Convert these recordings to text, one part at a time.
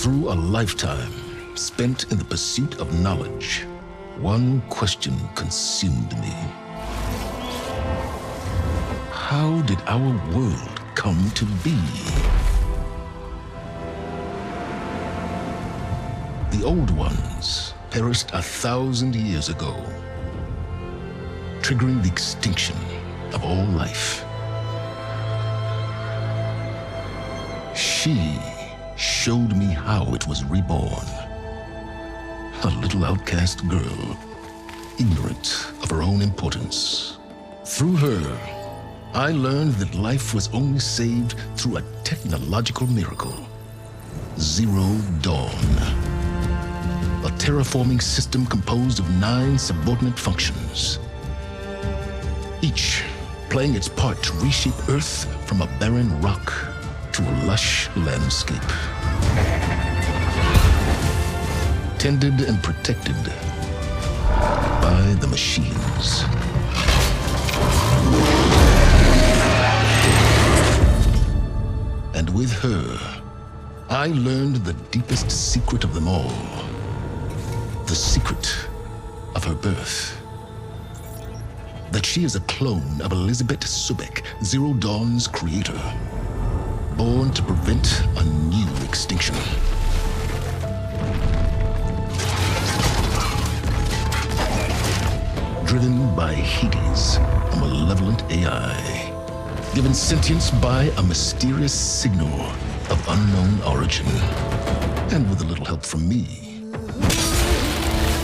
Through a lifetime spent in the pursuit of knowledge, one question consumed me. How did our world come to be? The old ones perished 1,000 years ago, triggering the extinction of all life. She showed me how it was reborn. A little outcast girl, ignorant of her own importance. Through her, I learned that life was only saved through a technological miracle. Zero Dawn. A terraforming system composed of 9 subordinate functions, each playing its part to reshape Earth from a barren rock to a lush landscape. Tended and protected by the machines. And with her, I learned the deepest secret of them all. The secret of her birth. That she is a clone of Elizabeth Subek, Zero Dawn's creator. Born to prevent a new extinction. Driven by Hades, a malevolent AI. Given sentience by a mysterious signal of unknown origin. And with a little help from me,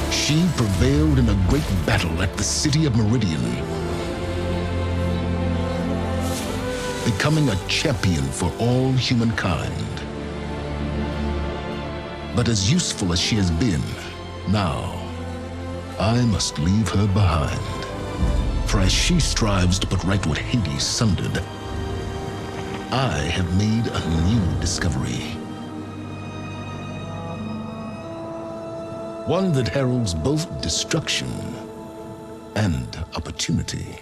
she prevailed in a great battle at the city of Meridian, becoming a champion for all humankind. But as useful as she has been, now I must leave her behind. For as she strives to put right what Hades sundered, I have made a new discovery. One that heralds both destruction and opportunity.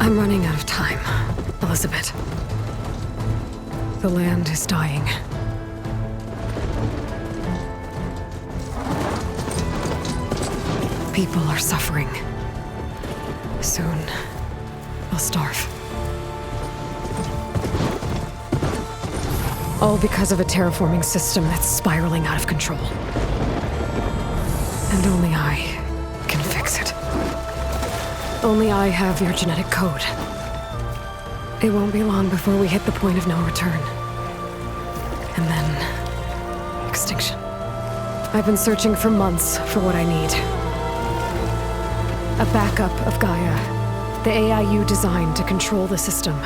I'm running out of time, Elizabeth. The land is dying. People are suffering. Soon, they'll starve. All because of a terraforming system that's spiraling out of control. And only I can fix it. Only I have your genetic code. It won't be long before we hit the point of no return. And then... extinction. I've been searching for months for what I need. A backup of Gaia. The AI you designed to control the system.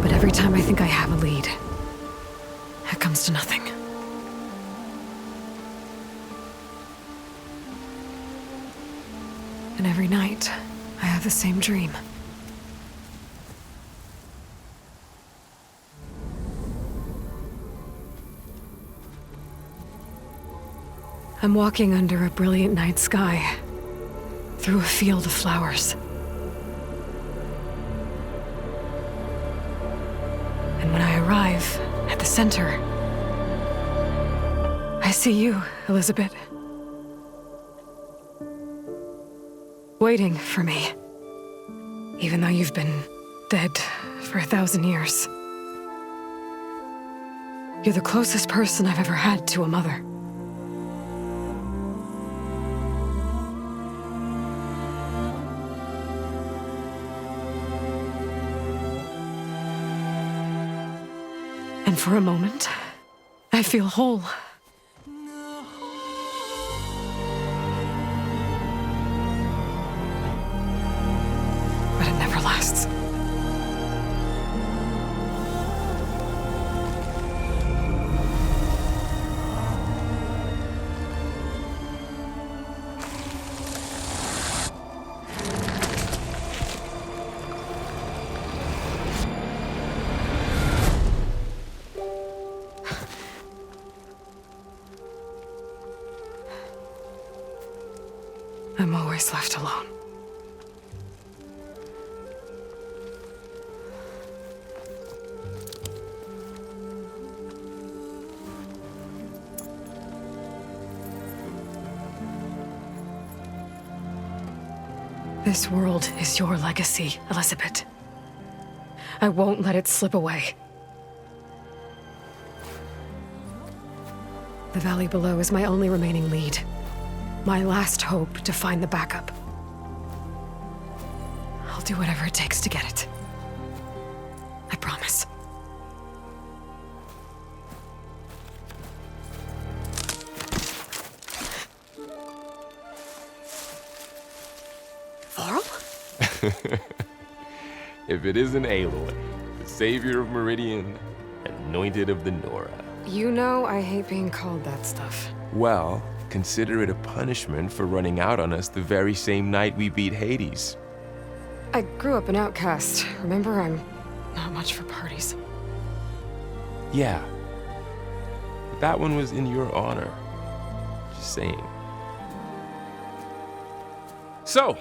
But every time I think I have a lead, it comes to nothing. And every night, I have the same dream. I'm walking under a brilliant night sky, through a field of flowers. And when I arrive at the center, I see you, Elizabeth. Waiting for me. Even though you've been dead for 1,000 years. You're the closest person I've ever had to a mother. And for a moment, I feel whole. But it never lasts. I'm always left alone. This world is your legacy, Elizabeth. I won't let it slip away. The valley below is my only remaining lead. My last hope to find the backup. I'll do whatever it takes to get it. I promise. Varl? If it isn't Aloy, the savior of Meridian, anointed of the Nora. You know I hate being called that stuff. Well, consider it a punishment for running out on us the very same night we beat Hades. I grew up an outcast. Remember, I'm not much for parties. Yeah. But that one was in your honor. Just saying. So,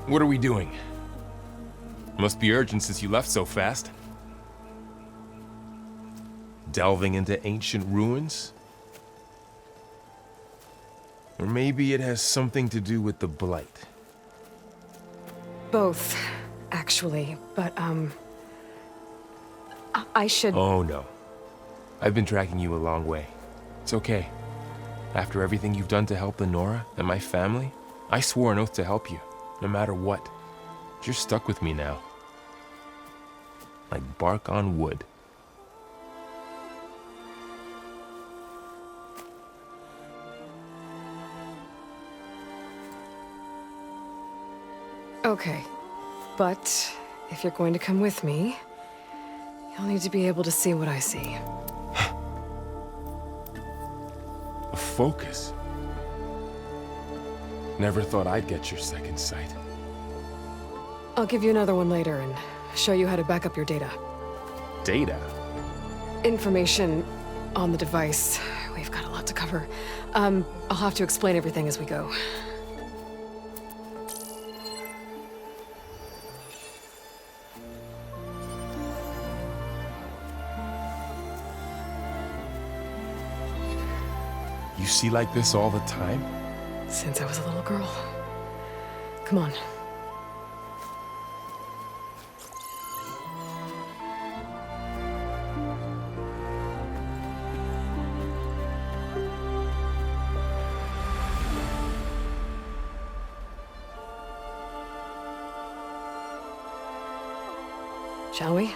what are we doing? Must be urgent since you left so fast. Delving into ancient ruins? Or maybe it has something to do with the Blight. Both, actually, but, I should... Oh, no. I've been tracking you a long way. It's okay. After everything you've done to help the Nora and my family, I swore an oath to help you, no matter what. You're stuck with me now. Like bark on wood. Okay, but if you're going to come with me, you'll need to be able to see what I see. A focus? Never thought I'd get your second sight. I'll give you another one later and show you how to back up your data. Data? Information on the device. We've got a lot to cover. I'll have to explain everything as we go. You see like this all the time? Since I was a little girl. Come on. Shall we?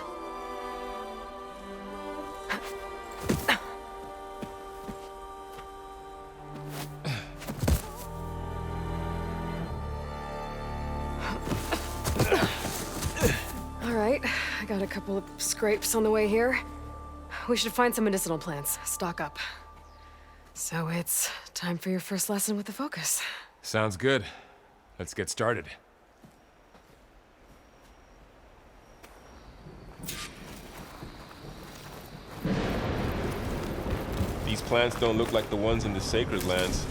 All right, I got a couple of scrapes on the way here. We should find some medicinal plants, stock up. So it's time for your first lesson with the focus. Sounds good. Let's get started. These plants don't look like the ones in the sacred lands.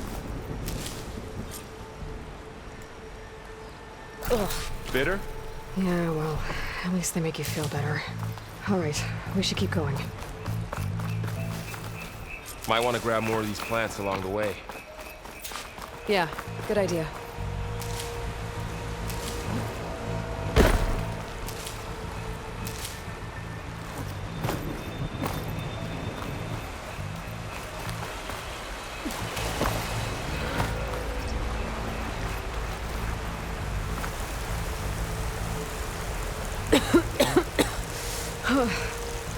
Ugh. Bitter? Yeah, well, at least they make you feel better. All right, we should keep going. Might want to grab more of these plants along the way. Yeah, good idea.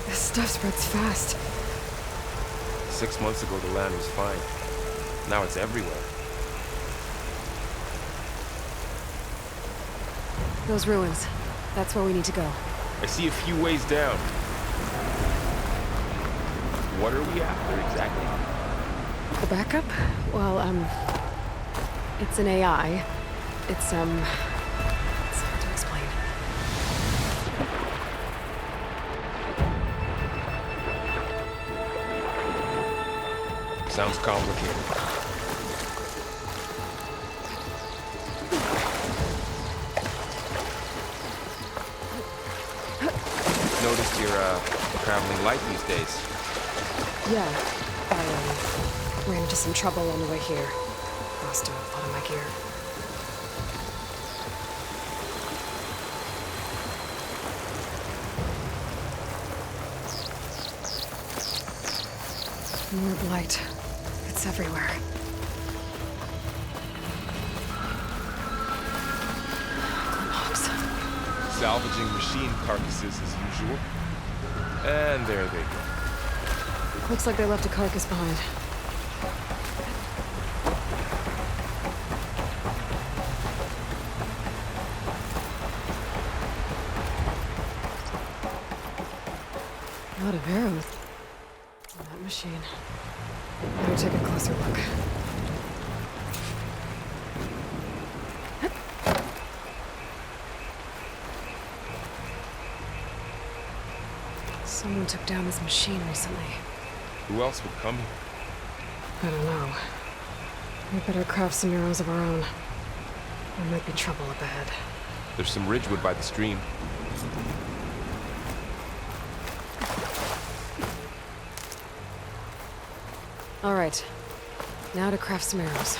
This stuff spreads fast. 6 months ago, the land was fine. Now it's everywhere. Those ruins. That's where we need to go. I see a few ways down. What are we after exactly? The backup? Well, it's an AI. It's hard to explain. Sounds complicated. Noticed you're traveling light these days. Yeah, I ran into some trouble on the way here. Lost a lot of my gear. More blight. It's everywhere. Glowbox. Salvaging machine carcasses as usual. And there they go. Looks like they left a carcass behind. A lot of arrows on that machine. Better take a closer look. Someone took down this machine recently. Who else would come here? I don't know. We better craft some arrows of our own. There might be trouble up ahead. There's some ridgewood by the stream. All right. Now to craft some arrows.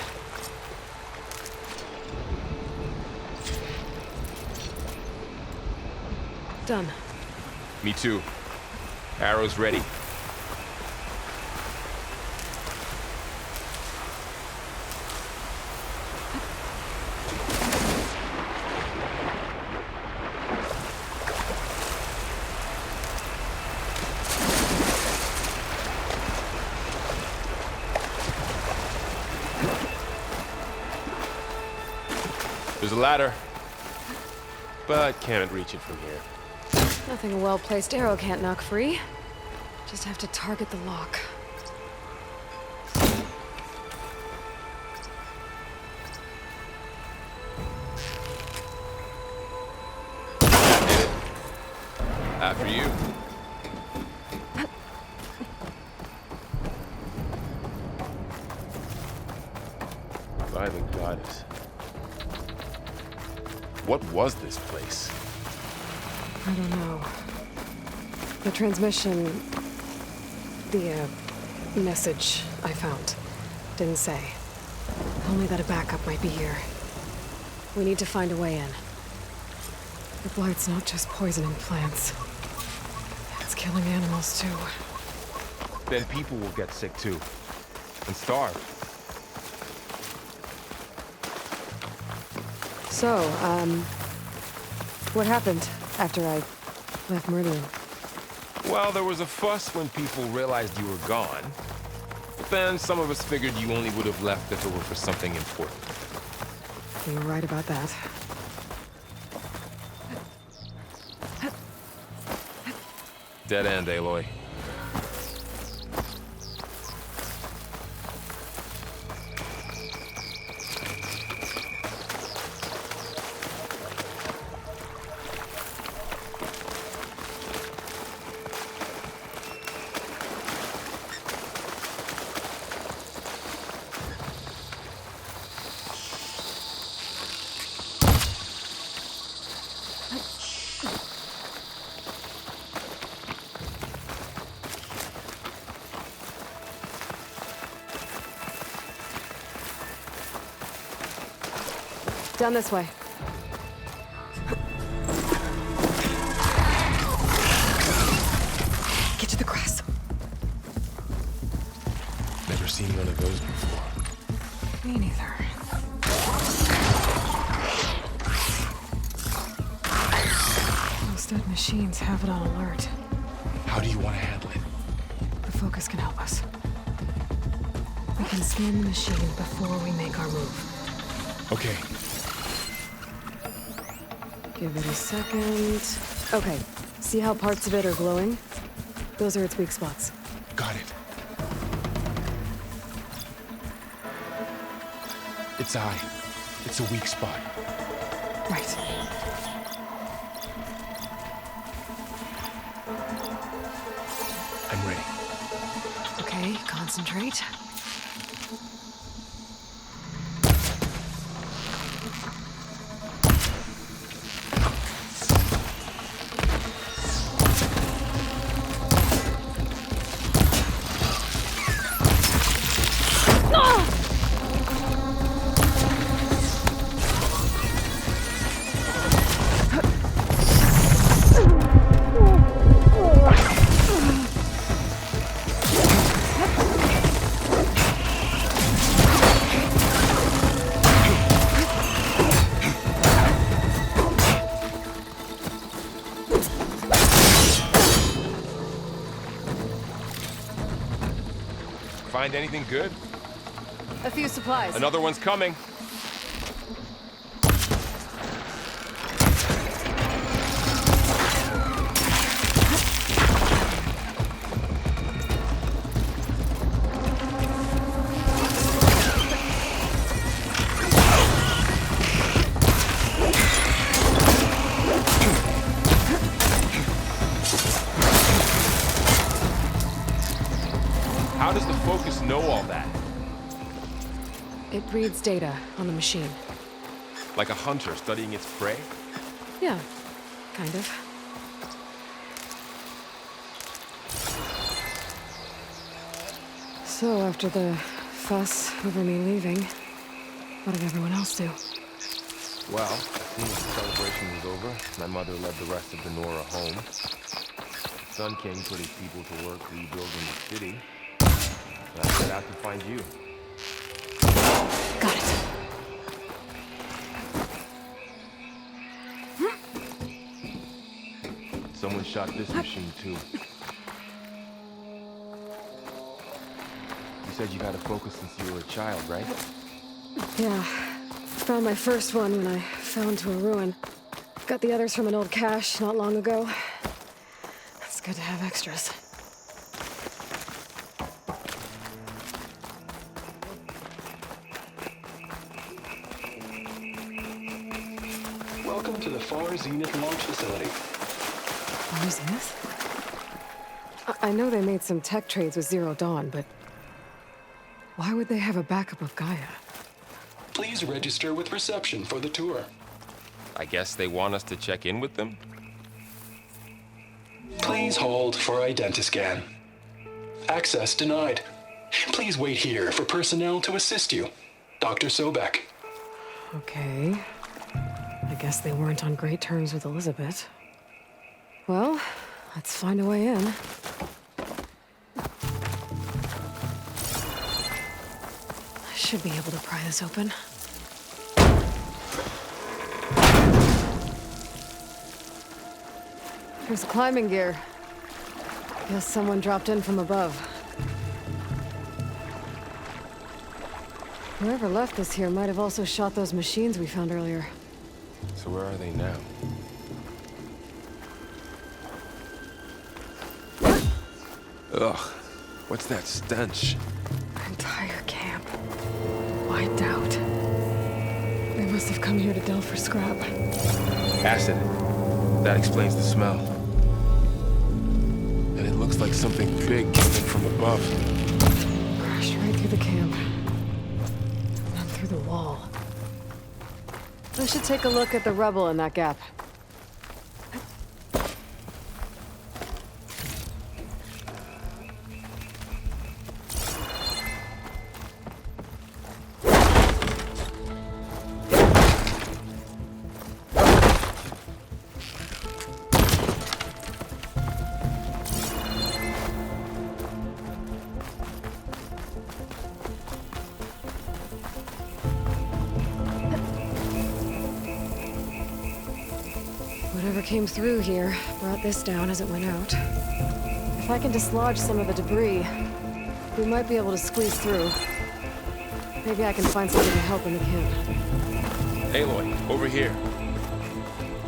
Done. Me too. Arrows ready. There's a ladder, but can't reach it from here. Nothing a well-placed arrow can't knock free. Just have to target the lock. Hit it. After you. got it. What was this place? I don't know. The transmission... the, message I found didn't say. Only that a backup might be here. We need to find a way in. The blight's not just poisoning plants. It's killing animals, too. Then people will get sick too. And starve. So, what happened after I left Meridian? Well, there was a fuss when people realized you were gone. But then some of us figured you only would have left if it were for something important. You were right about that. Dead end, Aloy. Down this way. Get to the grass. Never seen one of those before. Me neither. Those dead machines have it on alert. How do you want to handle it? The focus can help us. We can scan the machine before we make our move. Okay. Give it a second. Okay, see how parts of it are glowing? Those are its weak spots. Got it. Its eye. It's a weak spot. Right. I'm ready. Okay, concentrate. Find anything good? A few supplies. Another one's coming. How does the focus know all that? It reads data on the machine. Like a hunter studying its prey? Yeah, kind of. So, after the fuss over me leaving, what did everyone else do? Well, as soon as the celebration was over, my mother led the rest of the Nora home. The Sun King put his people to work rebuilding the city. And I set out to find you. Got it. Someone shot this machine too. You said you had a focus since you were a child, right? Yeah. Found my first one when I fell into a ruin. Got the others from an old cache not long ago. It's good to have extras. Welcome to the Far Zenith launch facility. Far Zenith? I know they made some tech trades with Zero Dawn, but why would they have a backup of Gaia? Please register with reception for the tour. I guess they want us to check in with them? Please hold for identiscan. Access denied. Please wait here for personnel to assist you. Dr. Sobek. Okay. I guess they weren't on great terms with Elizabeth. Well, let's find a way in. I should be able to pry this open. There's climbing gear. Guess someone dropped in from above. Whoever left this here might have also shot those machines we found earlier. So where are they now? Ugh, what's that stench? Entire camp. Wiped out. They must have come here to delve for scrap. Acid. That explains the smell. And it looks like something big came in from above. Crashed right through the camp. And through the wall. I should take a look at the rubble in that gap. Whatever came through here brought this down as it went out. If I can dislodge some of the debris, we might be able to squeeze through. Maybe I can find something to help in the camp. Aloy, over here.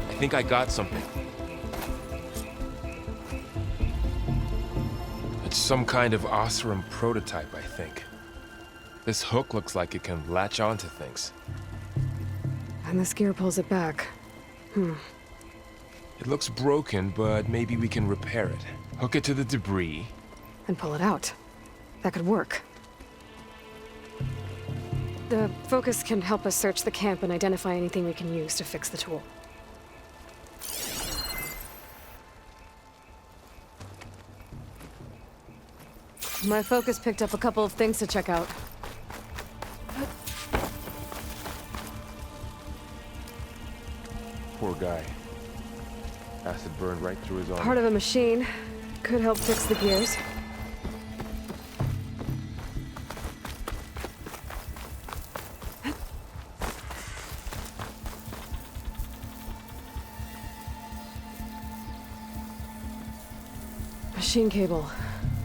I think I got something. It's some kind of Osram prototype, I think. This hook looks like it can latch onto things. And this gear pulls it back. It looks broken, but maybe we can repair it. Hook it to the debris. And pull it out. That could work. The focus can help us search the camp and identify anything we can use to fix the tool. My focus picked up a couple of things to check out. Poor guy. Acid burned right through his arm. Part of a machine. Could help fix the gears. Machine cable.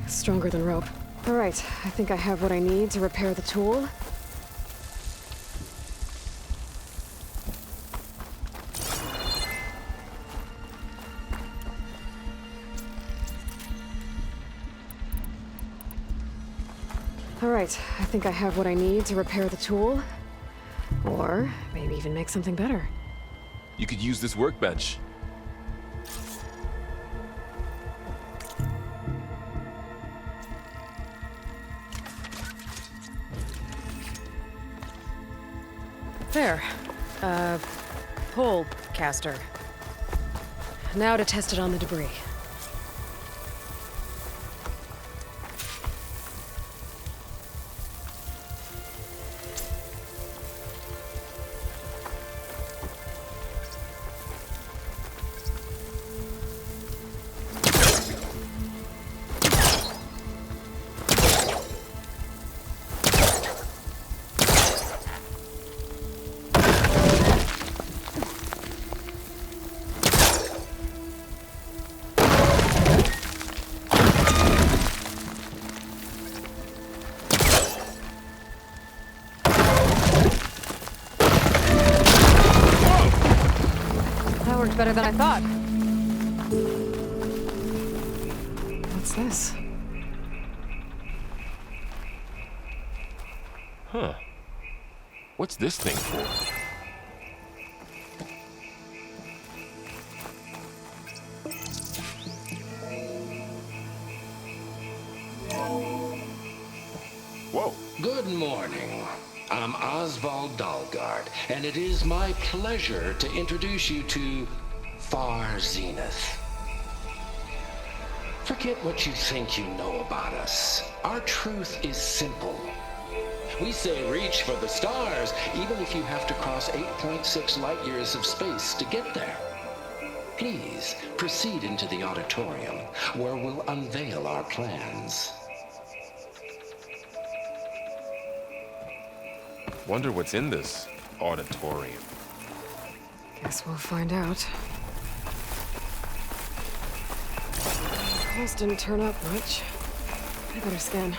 Stronger than rope. All right, I think I have what I need to repair the tool. All right, I think I have what I need to repair the tool. Or maybe even make something better. You could use this workbench. There. Pole caster. Now to test it on the debris. Better than I thought. What's this? Huh. What's this thing for? Whoa. Good morning. I'm Oswald Dalgard, and it is my pleasure to introduce you to Far Zenith. Forget what you think you know about us. Our truth is simple. We say reach for the stars, even if you have to cross 8.6 light years of space to get there. Please proceed into the auditorium, where we'll unveil our plans. Wonder what's in this auditorium. Guess we'll find out. Pulse didn't turn up much. I better scan.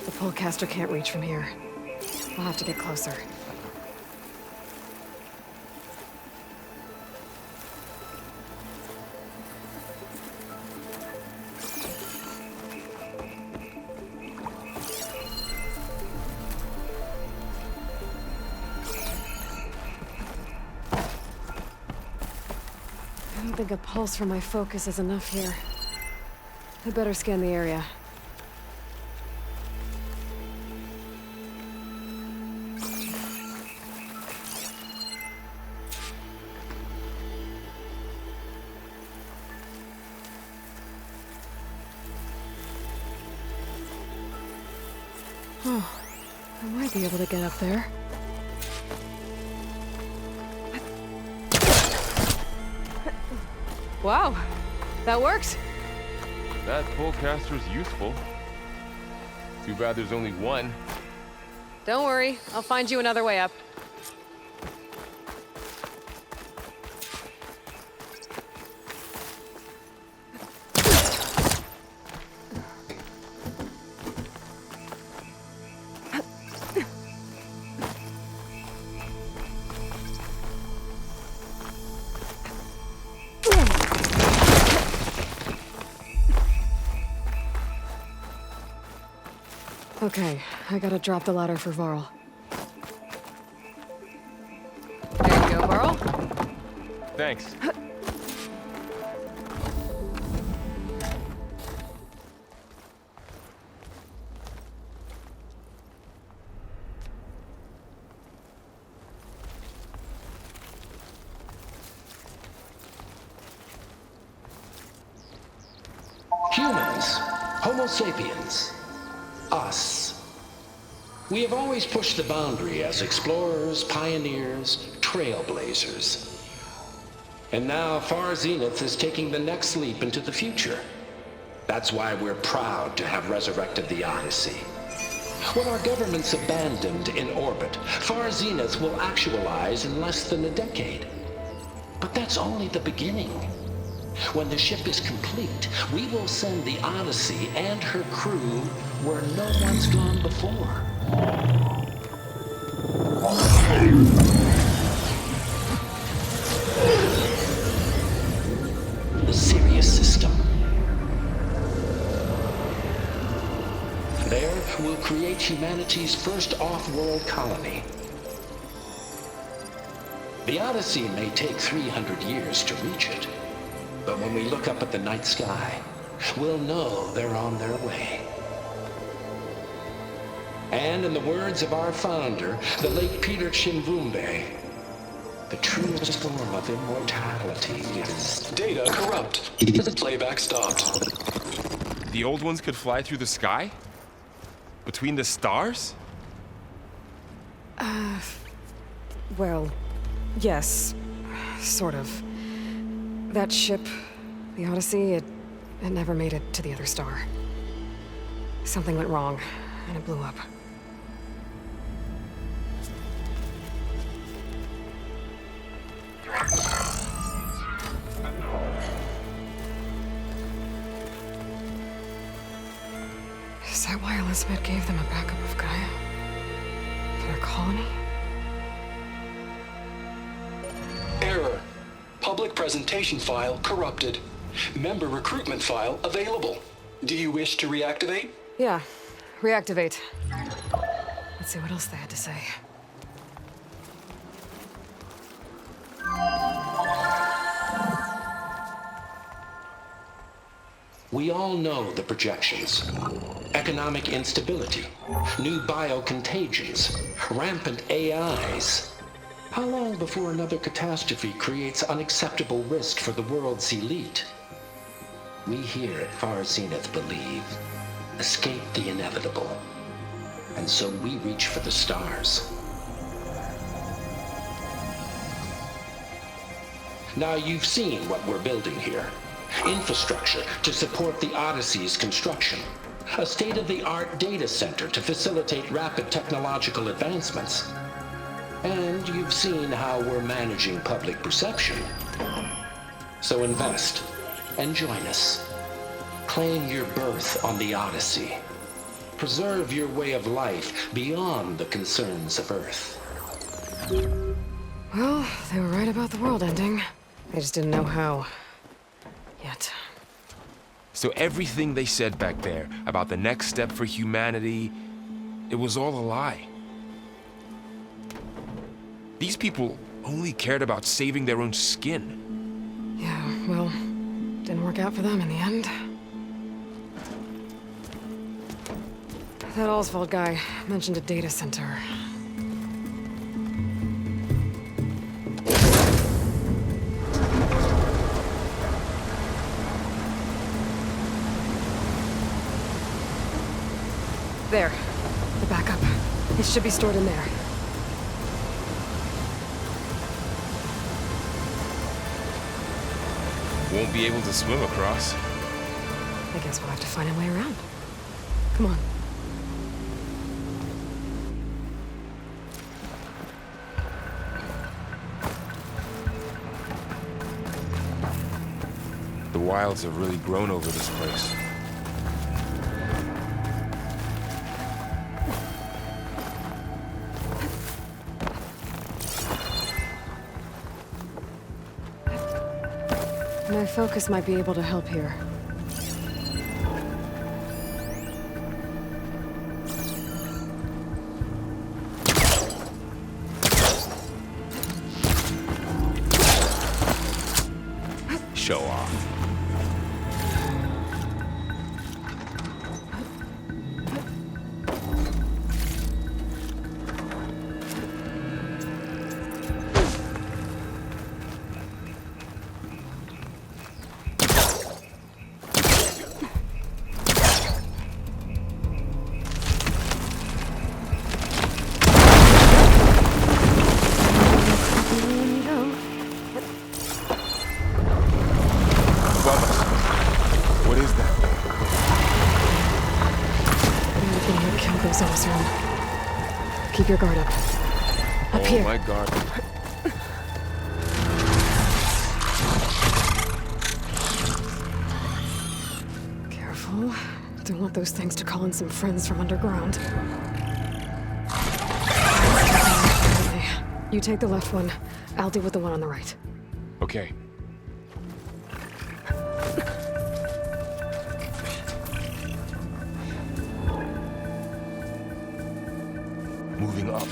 The polecaster can't reach from here. I'll have to get closer. I don't think a pulse from my focus is enough here. I'd better scan the area. Oh, I might be able to get up there. Wow, that worked. That polecaster's useful. Too bad there's only one. Don't worry, I'll find you another way up. Okay, I gotta drop the ladder for Varl. There you go, Varl. Thanks. Humans, Homo sapiens, us. We have always pushed the boundary as explorers, pioneers, trailblazers. And now Far Zenith is taking the next leap into the future. That's why we're proud to have resurrected the Odyssey. What our governments abandoned in orbit, Far Zenith will actualize in less than a decade. But that's only the beginning. When the ship is complete, we will send the Odyssey and her crew where no one's gone before. The Sirius system. There, we'll create humanity's first off-world colony. The Odyssey may take 300 years to reach it. But when we look up at the night sky, we'll know they're on their way. And in the words of our founder, the late Peter Chimvumbe, the truest form of immortality is... Data corrupt. Playback stopped. The old ones could fly through the sky? Between the stars? Well, yes. Sort of. That ship, the Odyssey, it never made it to the other star. Something went wrong, and it blew up. Is that why Elizabeth gave them a backup of Gaia? For their colony? Error. Public presentation file corrupted. Member recruitment file available. Do you wish to reactivate? Yeah, reactivate. Let's see what else they had to say. We all know the projections. Economic instability, new biocontagions, rampant AIs. How long before another catastrophe creates unacceptable risk for the world's elite? We here at Far Zenith believe, escape the inevitable. And so we reach for the stars. Now you've seen what we're building here. Infrastructure to support the Odyssey's construction. A state-of-the-art data center to facilitate rapid technological advancements. And you've seen how we're managing public perception. So invest and join us. Claim your berth on the Odyssey. Preserve your way of life beyond the concerns of Earth. Well, they were right about the world ending. I just didn't know how. Yet. So everything they said back there about the next step for humanity, it was all a lie. These people only cared about saving their own skin. Yeah, well, didn't work out for them in the end. That Oswald guy mentioned a data center. There. The backup. It should be stored in there. Won't be able to swim across. I guess we'll have to find a way around. Come on. The wilds have really grown over this place. My focus might be able to help here. Show off. What is that? Anything would kill those Ozone. Keep your guard up. Up here. Oh my god. Careful. Don't want those things to call in some friends from underground. You take the left one. I'll deal with the one on the right. Okay. Moving up.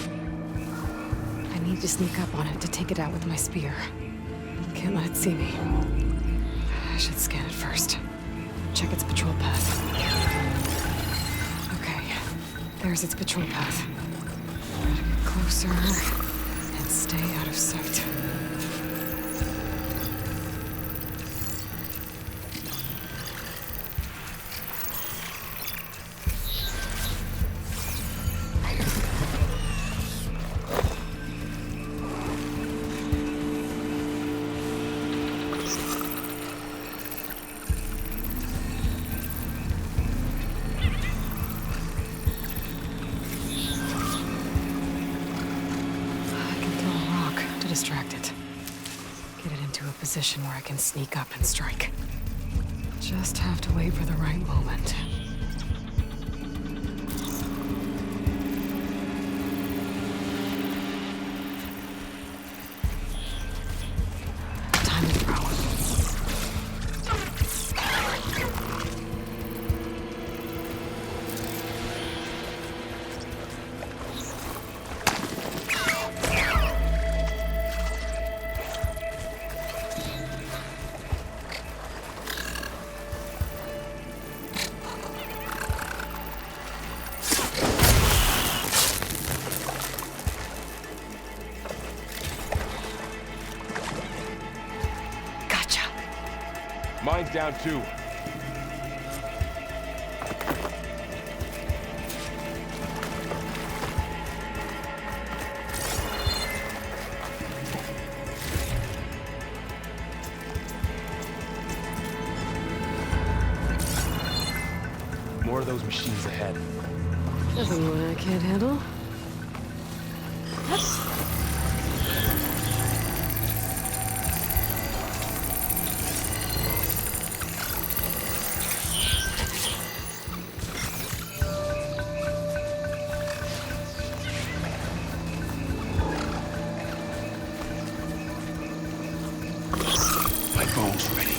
I need to sneak up on it to take it out with my spear. Can't let it see me. I should scan it first. Check its patrol path. Okay, there's its patrol path. Gotta get closer and stay out of sight. Distract it. Get it into a position where I can sneak up and strike. Just have to wait for the right moment. Time to throw. Mine's down too. More of those machines ahead. Nothing one I can't handle. My bow's ready.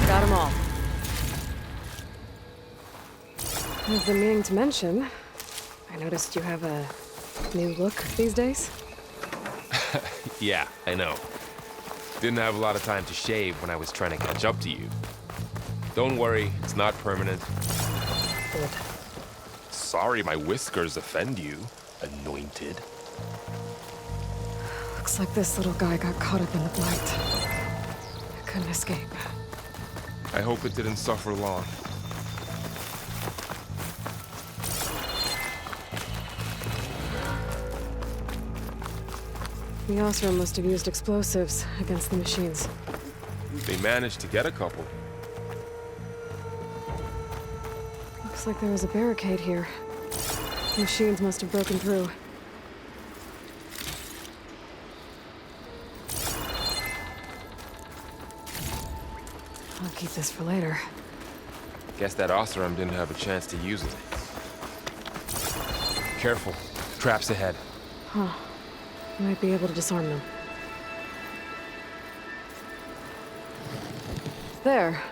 Got 'em all. I've been meaning to mention, I noticed you have a new look these days. Yeah, I know. Didn't have a lot of time to shave when I was trying to catch up to you. Don't worry, it's not permanent. Good. Sorry my whiskers offend you, anointed. Looks like this little guy got caught up in the blight. I couldn't escape. I hope it didn't suffer long. The Osram must have used explosives against the machines. They managed to get a couple. Looks like there was a barricade here. The machines must have broken through. I'll keep this for later. Guess that Osram didn't have a chance to use it. Careful. Traps ahead. Huh. Might be able to disarm them. There.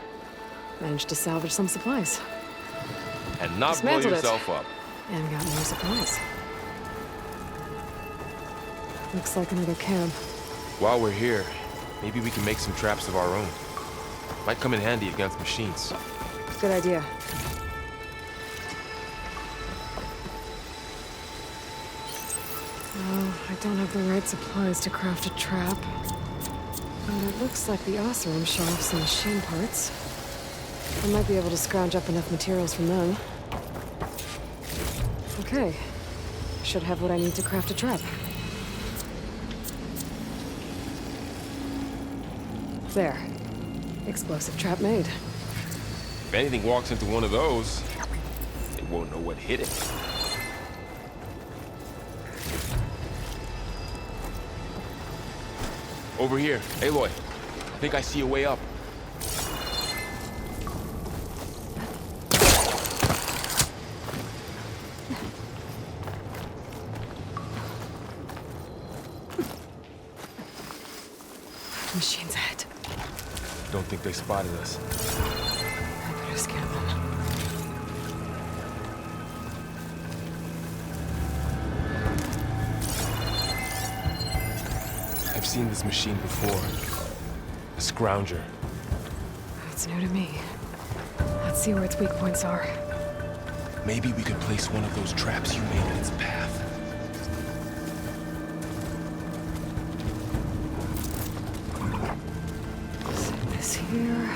Managed to salvage some supplies. And not blow Dismantled it. yourself up. And got more supplies. Looks like another camp. While we're here, maybe we can make some traps of our own. Might come in handy against machines. Good idea. Well, I don't have the right supplies to craft a trap. And it looks like the Osram show off some machine parts. I might be able to scrounge up enough materials from them. Okay. Should have what I need to craft a trap. There. Explosive trap made. If anything walks into one of those, they won't know what hit it. Over here. Aloy, I think I see a way up. Machines ahead. Don't think they spotted us. I better scan them. I've seen this machine before. A scrounger. It's new to me. Let's see where its weak points are. Maybe we could place one of those traps you made in its path. Set this here.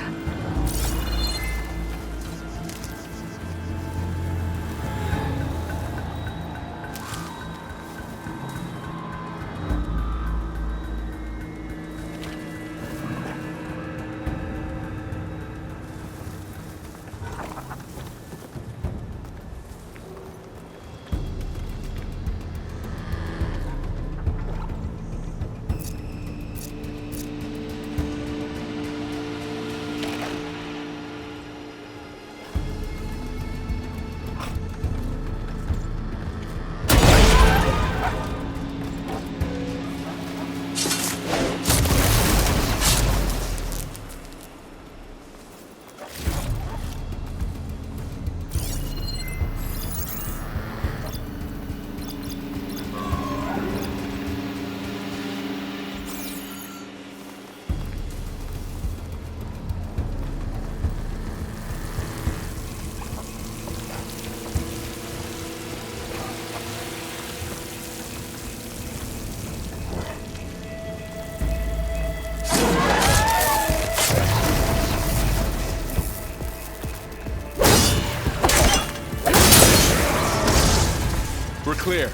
We're clear.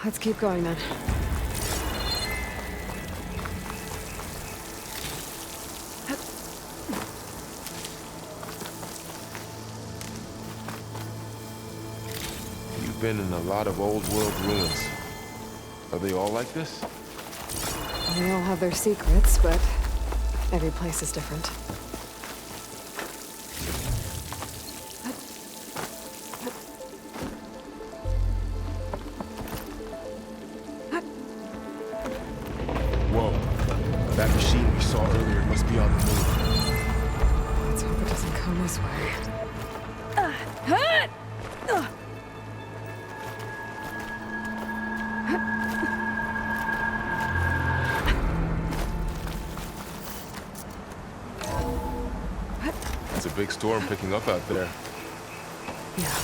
Let's keep going then. You've been in a lot of old world ruins. Are they all like this? They all have their secrets, but every place is different. Whoa. That machine we saw earlier must be on the move. Let's hope it doesn't come this way. It's a big storm picking up out there. Yeah.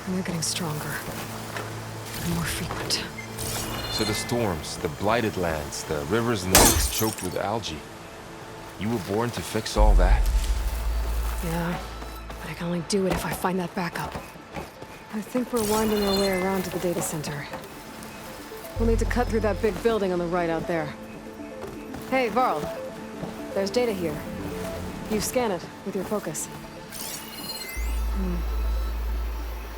And they're getting stronger. And more frequent. So the storms, the blighted lands, the rivers and the lakes choked with algae. You were born to fix all that? Yeah. But I can only do it if I find that backup. I think we're winding our way around to the data center. We'll need to cut through that big building on the right out there. Hey, Varl. There's data here. You scan it with your focus.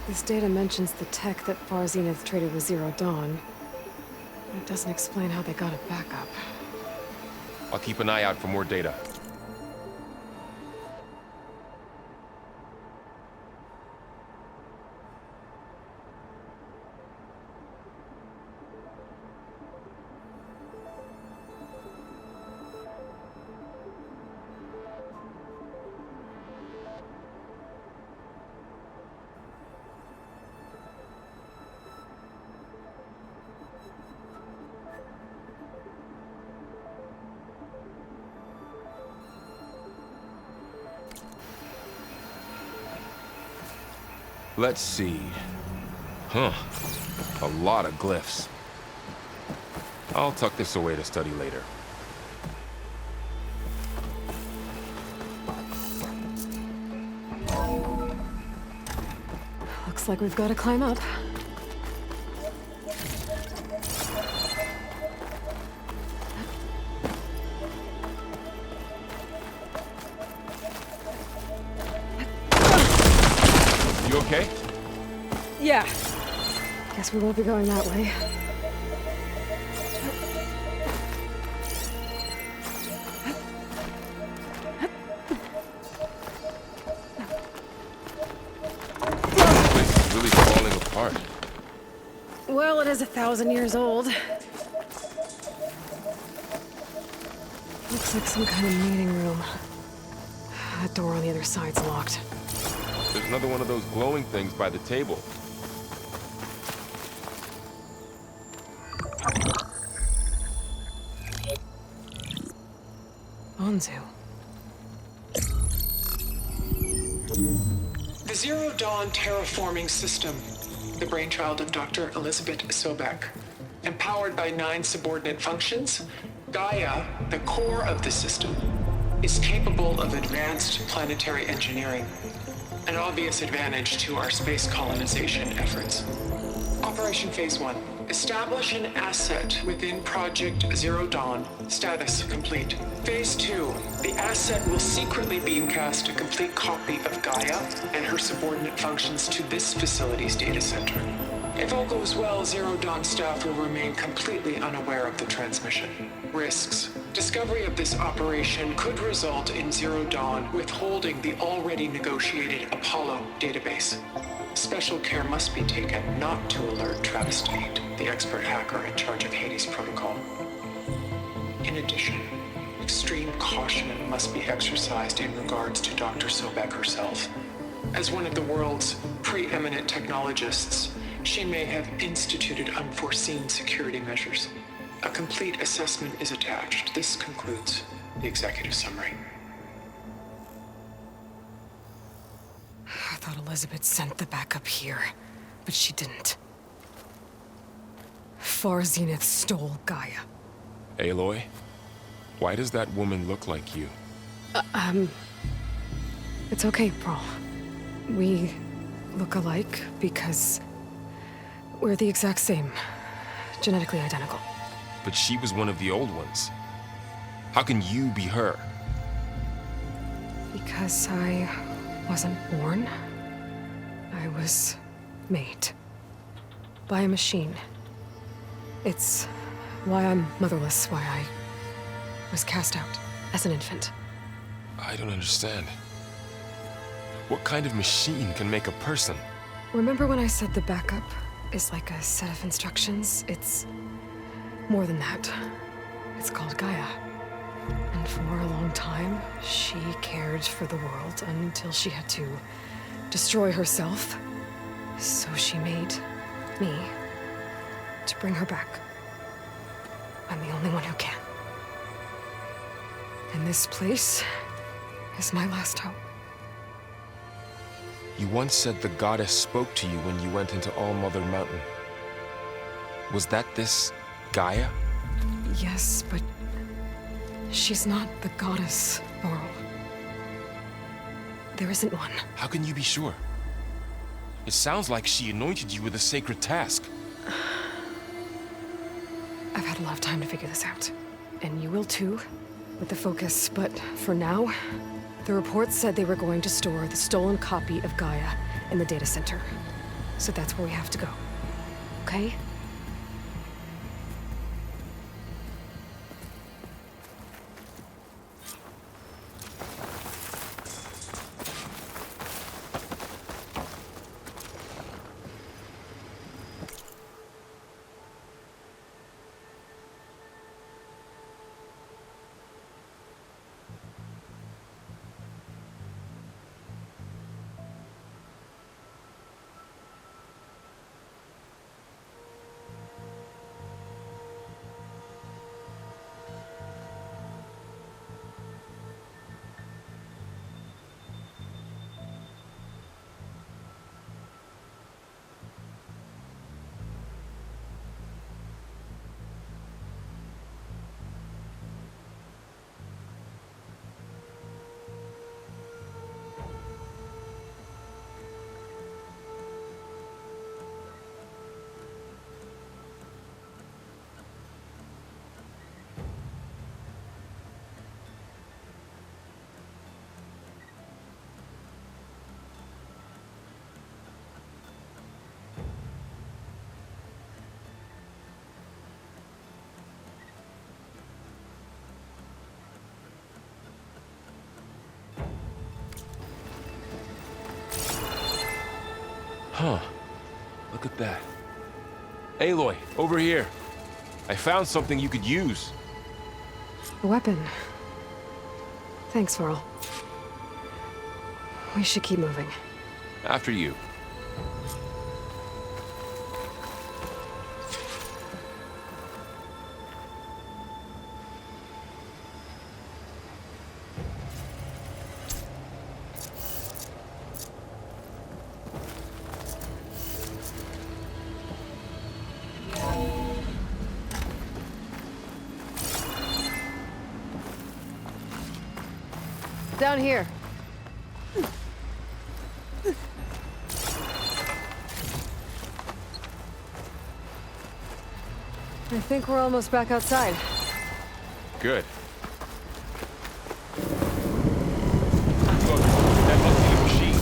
This data mentions the tech that Far Zenith traded with Zero Dawn. It doesn't explain how they got it back up. I'll keep an eye out for more data. Let's see. Huh. A lot of glyphs. I'll tuck this away to study later. Looks like we've got to climb up. You okay? Yeah. Guess we won't be going that way. This place is really falling apart. Well, it is 1,000 years old. Looks like some kind of meeting room. That door on the other side's locked. There's another one of those glowing things by the table. Onzu. The Zero Dawn terraforming system, the brainchild of Dr. Elizabeth Sobek. Empowered by 9 subordinate functions, Gaia, the core of the system, is capable of advanced planetary engineering, an obvious advantage to our space colonization efforts. Operation Phase 1. Establish an asset within Project Zero Dawn. Status complete. Phase 2. The asset will secretly beamcast a complete copy of Gaia and her subordinate functions to this facility's data center. If all goes well, Zero Dawn staff will remain completely unaware of the transmission. Risks. Discovery of this operation could result in Zero Dawn withholding the already negotiated Apollo database. Special care must be taken not to alert Travis Tate, the expert hacker in charge of Hades Protocol. In addition, extreme caution must be exercised in regards to Dr. Sobek herself. As one of the world's preeminent technologists, she may have instituted unforeseen security measures. A complete assessment is attached. This concludes the executive summary. I thought Elizabeth sent the backup here, but she didn't. Far Zenith stole Gaia. Aloy, why does that woman look like you? It's okay, Pearl. We look alike because we're the exact same. Genetically identical. But she was one of the old ones. How can you be her? Because I wasn't born. I was made. By a machine. It's why I'm motherless, why I was cast out as an infant. I don't understand. What kind of machine can make a person? Remember when I said the backup is like a set of instructions? It's more than that. It's called Gaia. And for a long time, she cared for the world until she had to destroy herself. So she made me to bring her back. I'm the only one who can. And this place is my last hope. You once said the goddess spoke to you when you went into All-Mother Mountain. Was that this Gaia? Yes, but she's not the goddess, Laurel. There isn't one. How can you be sure? It sounds like she anointed you with a sacred task. I've had a lot of time to figure this out. And you will too, with the focus. But for now, the report said they were going to store the stolen copy of Gaia in the data center. So that's where we have to go. Okay? Huh. Look at that. Aloy, over here. I found something you could use. A weapon. Thanks, Varl. We should keep moving. After you. Down here. I think we're almost back outside. Good. Look, that must be a machine.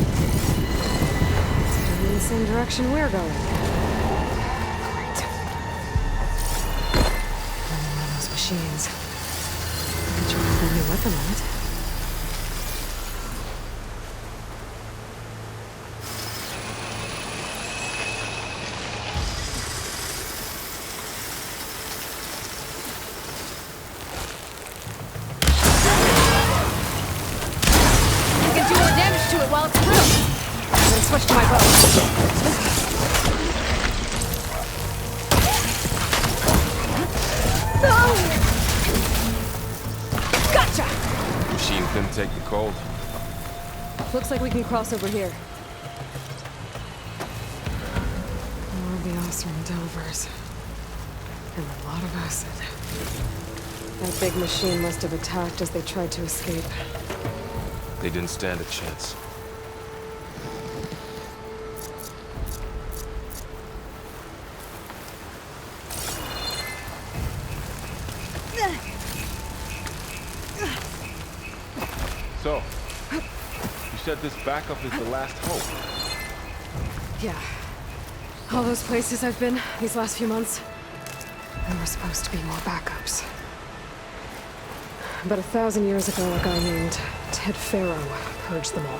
It's heading in the same direction we're going. Great. Another one of those machines. Could you have a new weapon on it? While it's through. I'm gonna switch to my bow. Gotcha! Machine couldn't take the cold. Looks like we can cross over here. More of the Osram Delvers. And a lot of acid. That big machine must have attacked as they tried to escape. They didn't stand a chance. So, you said this backup is the last hope. Yeah. All those places I've been these last few months, there were supposed to be more backups. But 1,000 years ago, a guy named Ted Pharaoh purged them all.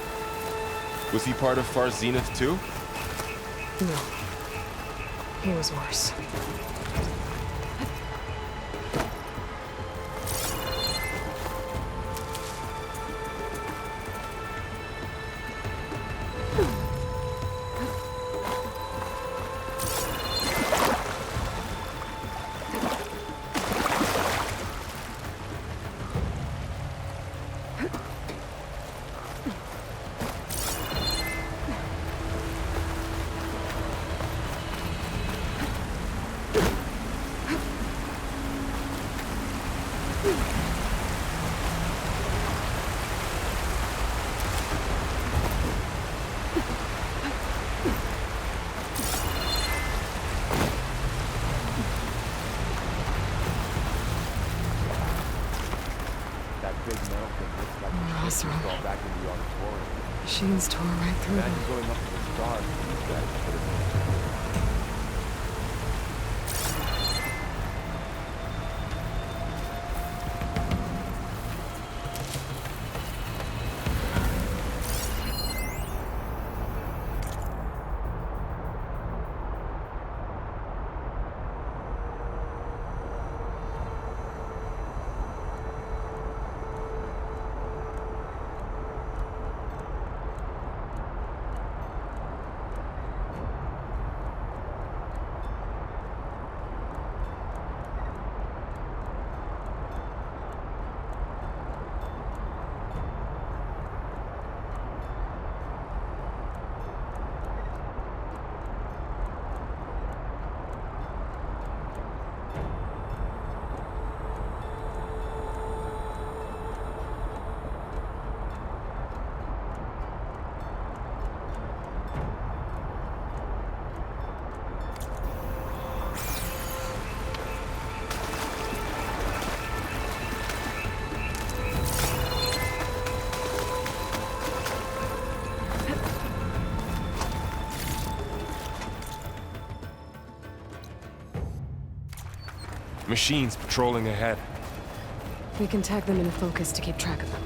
Was he part of Far Zenith too? No. He was worse. Machines tore right through them. Going up to the stars. Machines patrolling ahead. We can tag them into focus to keep track of them.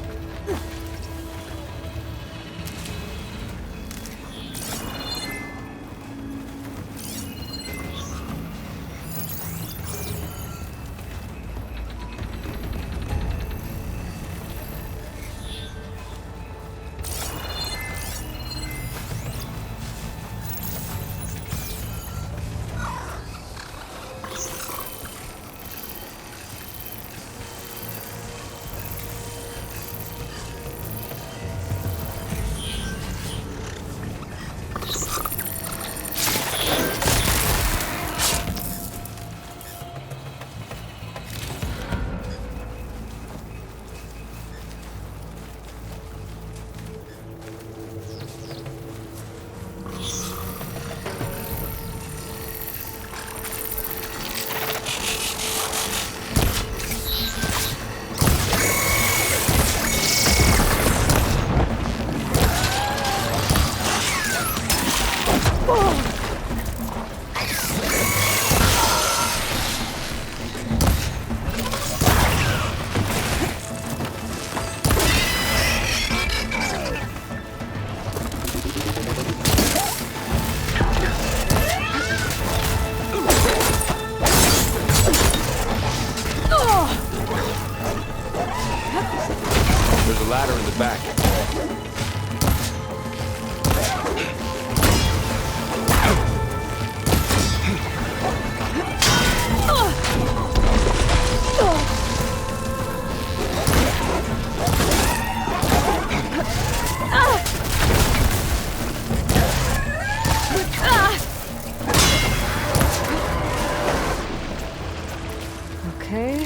Okay,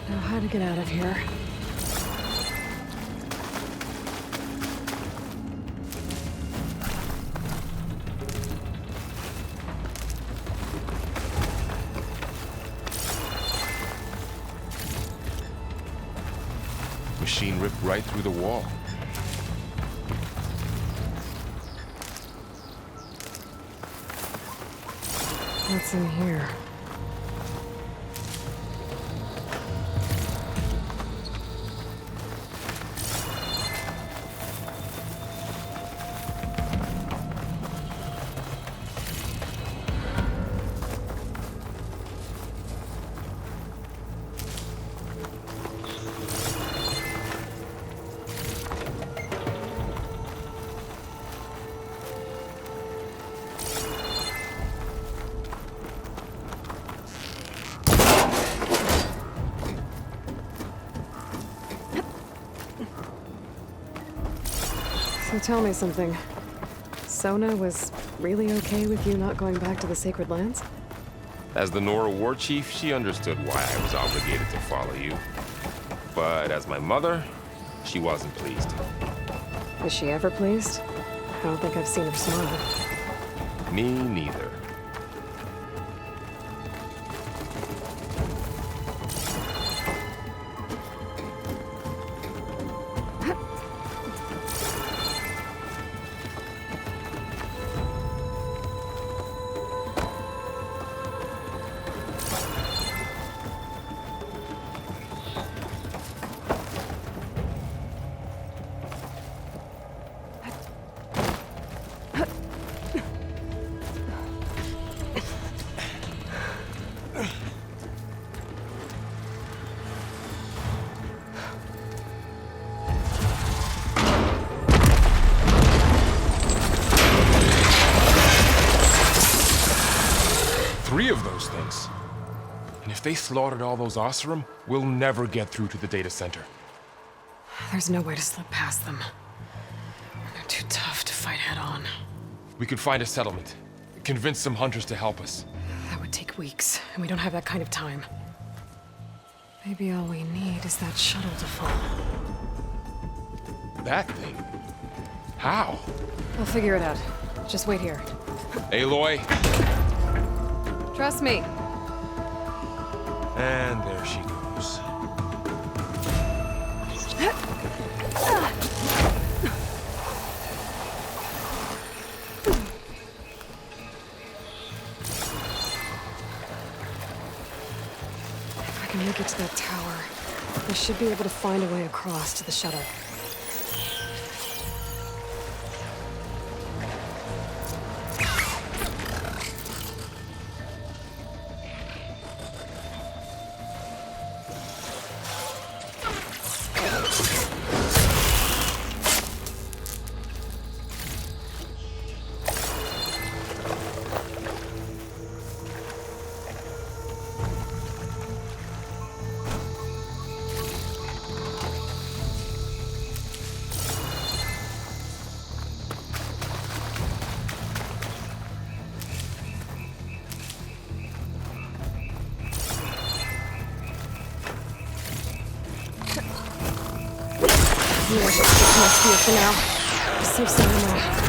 now how to get out of here. Machine ripped right through the wall. What's in here? So tell me something. Sona was really okay with you not going back to the Sacred Lands? As the Nora war chief, she understood why I was obligated to follow you. But as my mother, she wasn't pleased. Is she ever pleased? I don't think I've seen her smile. Me neither. Three of those things. And if they slaughtered all those Oseram, we'll never get through to the data center. There's no way to slip past them. They're too tough to fight head on. We could find a settlement. Convince some hunters to help us. That would take weeks, and we don't have that kind of time. Maybe all we need is that shuttle to fall. That thing? How? I'll figure it out. Just wait here. Aloy. Trust me. And there she goes. If I can make it to that tower, I should be able to find a way across to the shuttle. Maybe I should stick to my spear for now. Save some ammo.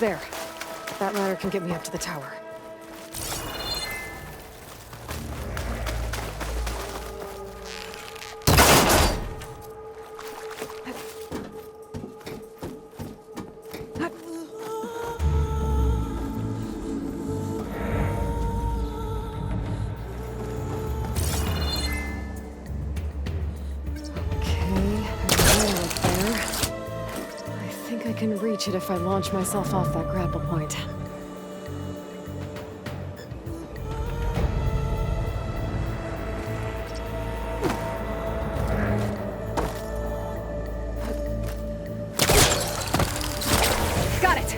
There. That ladder can get me up to the tower. I can reach it if I launch myself off that grapple point. Got it!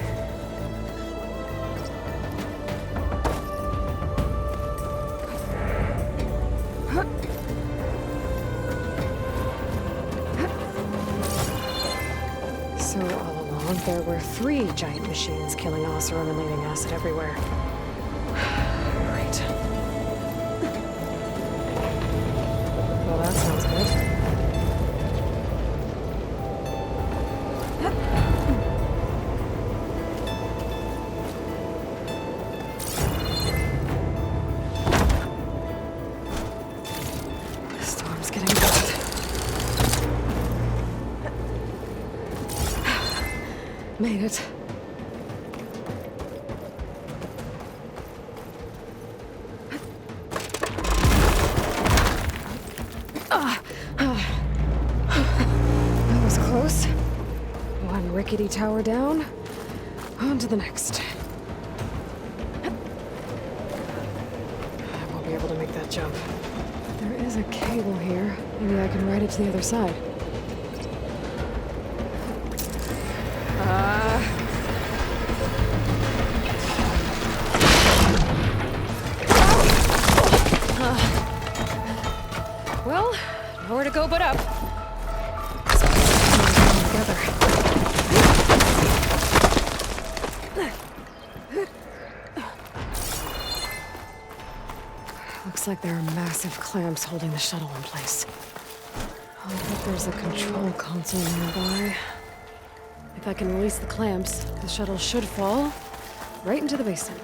So all along, there were 3 giant machines killing Oseram and leaving acid everywhere. Right. Well, that sounds good. The storm's getting bad. Made it. That was close. One rickety tower down. On to the next. I won't be able to make that jump. There is a cable here. Maybe I can ride it to the other side. Well, nowhere to go but up. So together. Looks like there are massive clamps holding the shuttle in place. I'll bet there's a control console nearby. If I can release the clamps, the shuttle should fall right into the basin.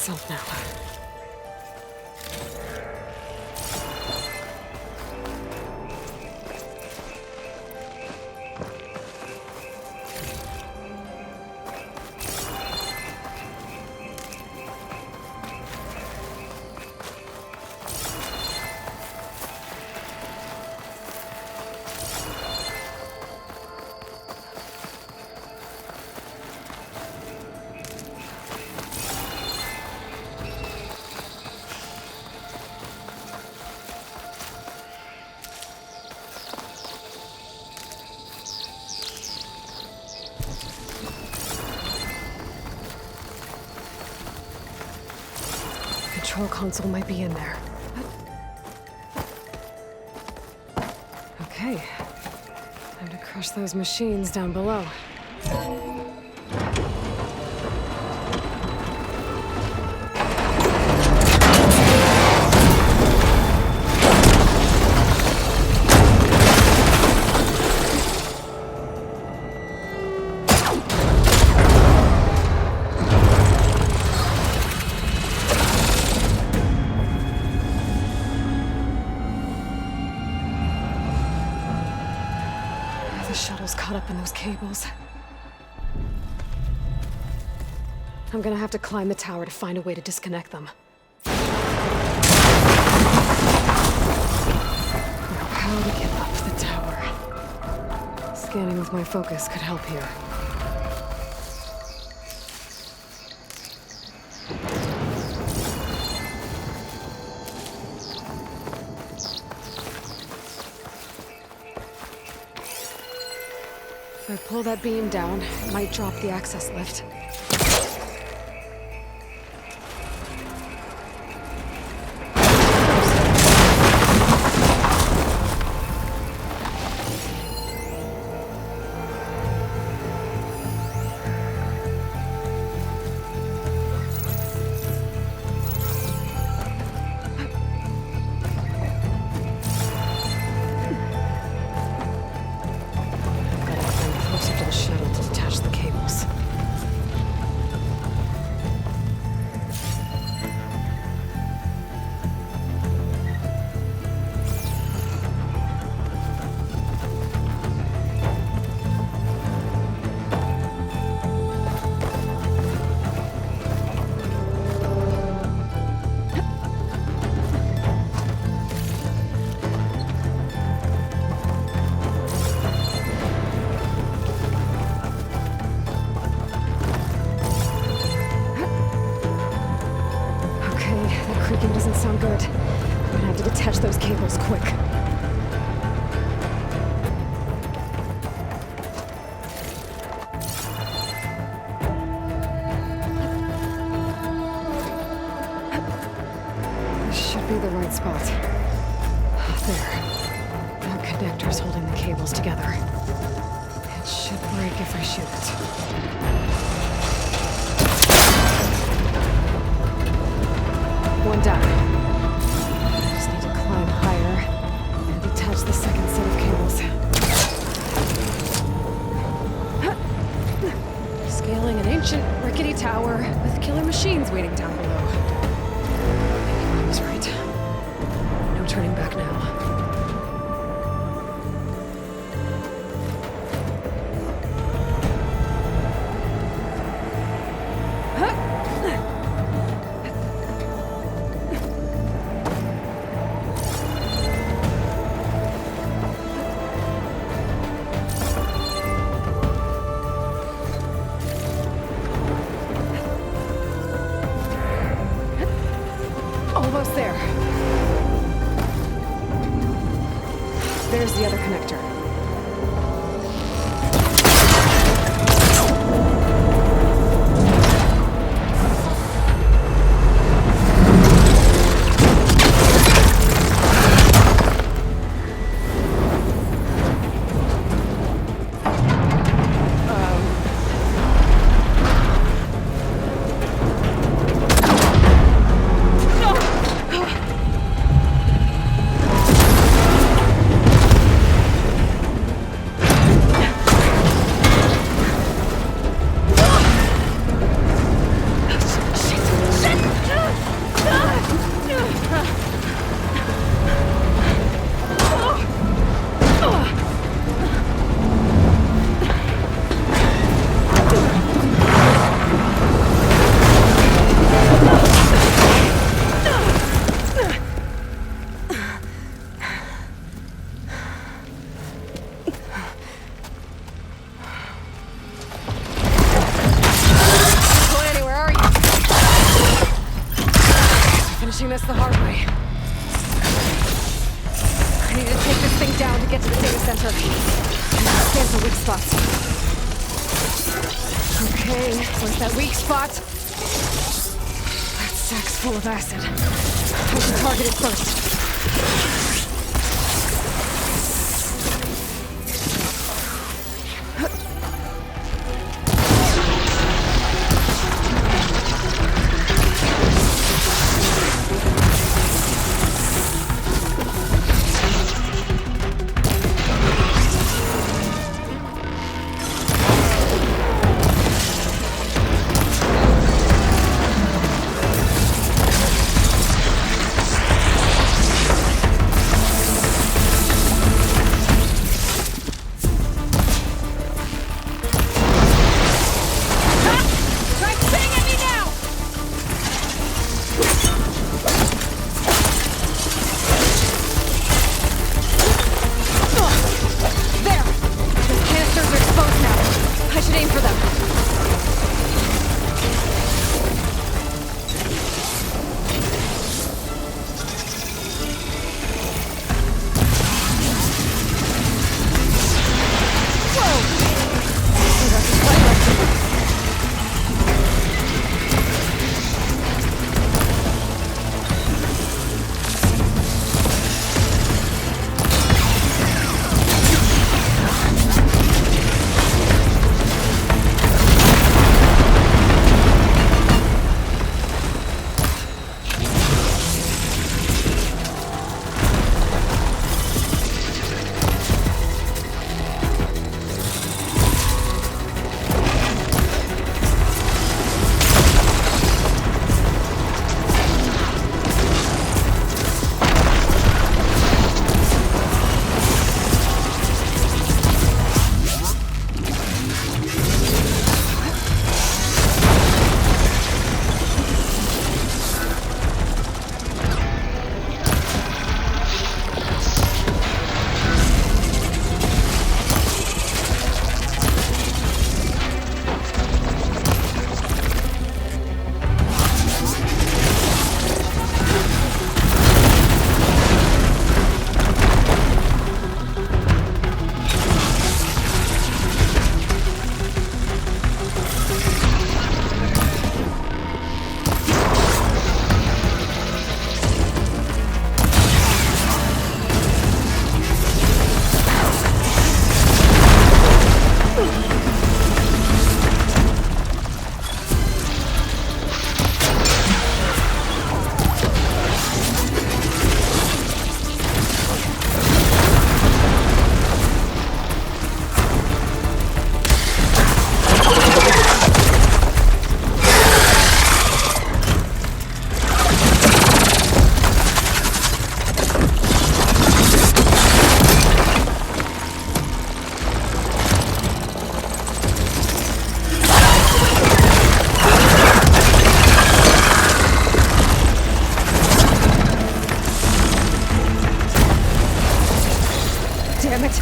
myself now. Control console might be in there. Okay. Time to crush those machines down below. The shuttle's caught up in those cables. I'm gonna have to climb the tower to find a way to disconnect them. Now, how to get up the tower? Scanning with my focus could help here. If I pull that beam down, it might drop the access lift. Doesn't sound good. I'm gonna have to detach those cables quick. This should be the right spot. There. Now connectors holding the cables together. It should break if I shoot it. One down. Just need to climb higher and detach the second set of cables. Scaling an ancient, rickety tower with killer machines waiting down below. Maybe I was right. No turning back now. Almost there. There's the other connector. I need to take this thing down to get to the data center. Scan for weak spots. Okay, where's that weak spot? That sack's full of acid. I should target it first.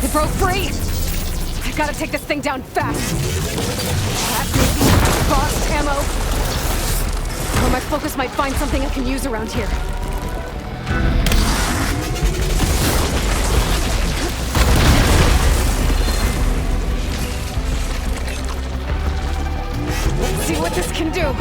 It broke free! I gotta take this thing down fast! That maybe? Boss ammo? Or my focus might find something I can use around here. Let's see what this can do!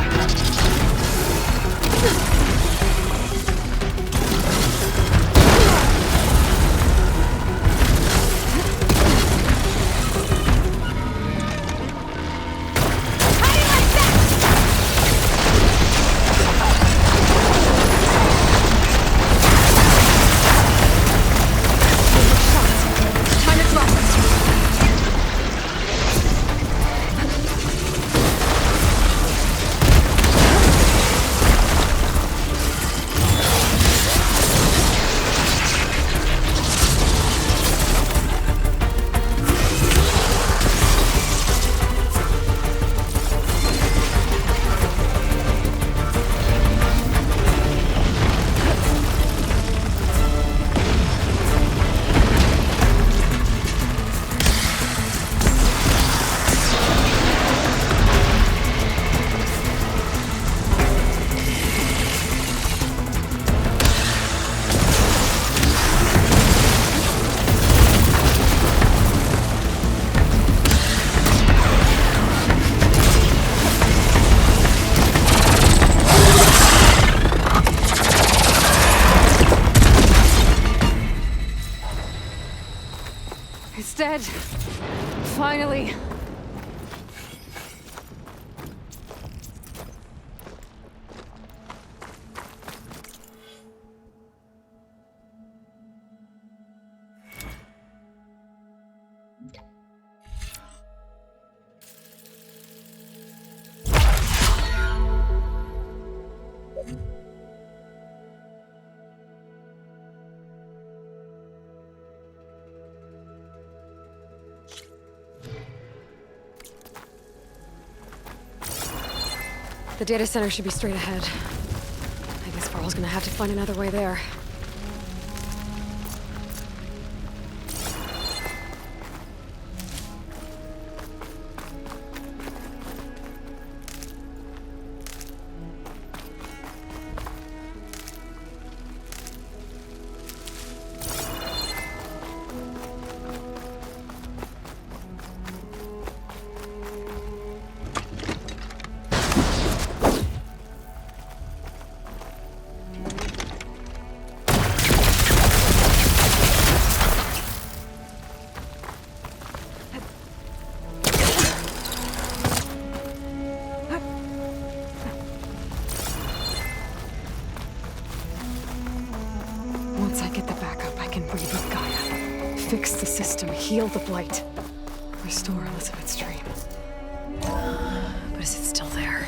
dead. Finally. The data center should be straight ahead. I guess Varl's gonna have to find another way there. Once I get the backup, I can reboot Gaia, fix the system, heal the blight, restore Elizabeth's dream. But is it still there?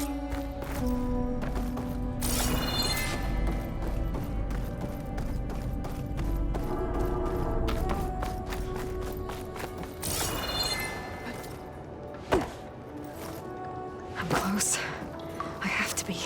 I'm close. I have to be.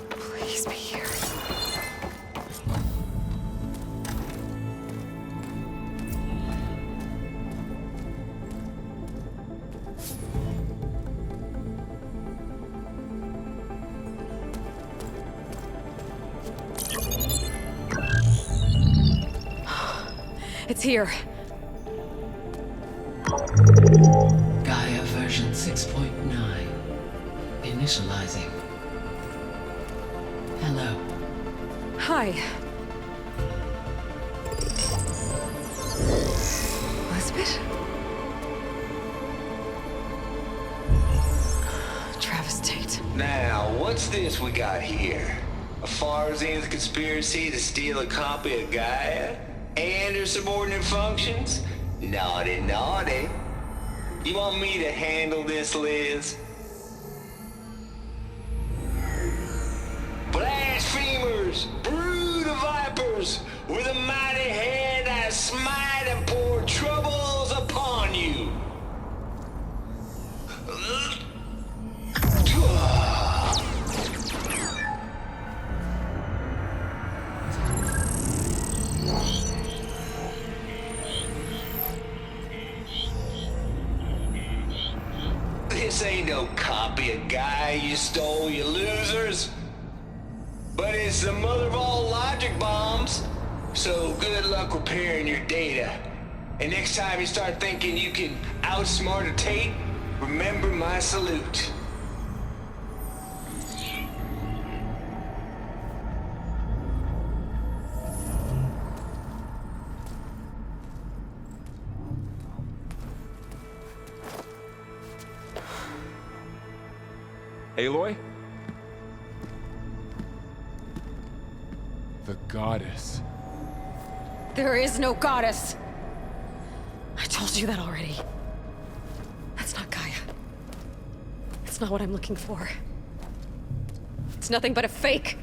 Please be here. It's here. Gaia version 6.9. Initializing. Hello. Hi. Elizabeth? Travis Tate. Now, what's this we got here? A Farsian's conspiracy to steal a copy of Gaia? And her subordinate functions? Naughty, naughty. You want me to handle this, Liz? Blasphemers! Brood of vipers! With a mighty hand I smite and pour troubles upon you! This ain't no copy of Gaia you stole, you losers. But it's the mother of all logic bombs. So good luck repairing your data. And next time you start thinking you can outsmart a Tate, remember my salute. Aloy? The goddess. There is no goddess. I told you that already. That's not Gaia. It's not what I'm looking for. It's nothing but a fake.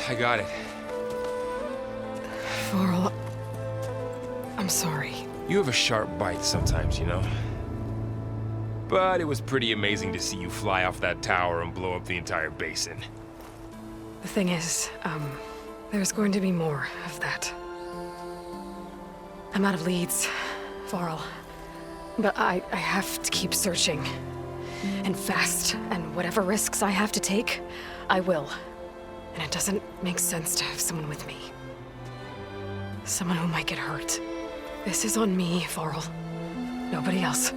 I got it. Varl, I'm sorry. You have a sharp bite sometimes, you know? But it was pretty amazing to see you fly off that tower and blow up the entire basin. The thing is, there's going to be more of that. I'm out of leads, Varl. But I have to keep searching. And fast, and whatever risks I have to take, I will. And it doesn't make sense to have someone with me. Someone who might get hurt. This is on me, Varl. Nobody else.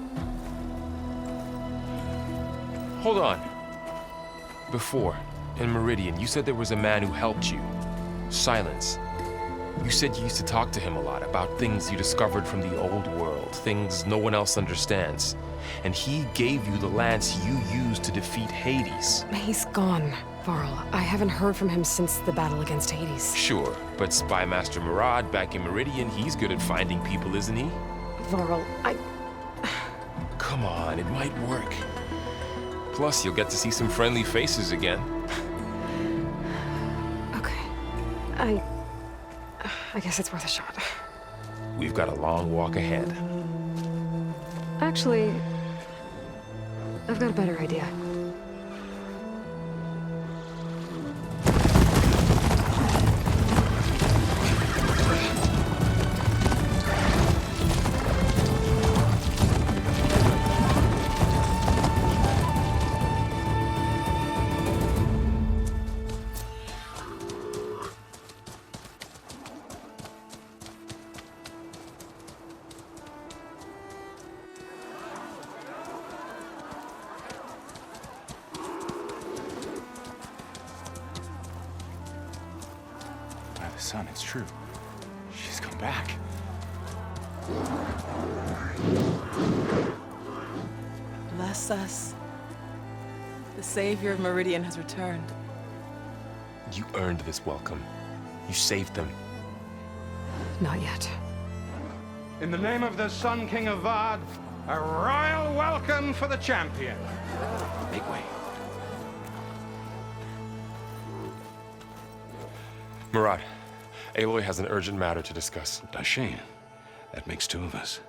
Hold on. Before, in Meridian, you said there was a man who helped you. Silence. You said you used to talk to him a lot about things you discovered from the old world, things no one else understands. And he gave you the lance you used to defeat Hades. He's gone, Varl. I haven't heard from him since the battle against Hades. Sure, but Spy Master Murad back in Meridian, he's good at finding people, isn't he? Varl, Come on, it might work. Plus, you'll get to see some friendly faces again. Okay. I guess it's worth a shot. We've got a long walk ahead. Actually, I've got a better idea. Son, it's true. She's come back. Bless us. The savior of Meridian has returned. You earned this welcome. You saved them. Not yet. In the name of the Sun King of Vard, a royal welcome for the champion. Make way. Murad, Aloy has an urgent matter to discuss. Lashane, that makes two of us.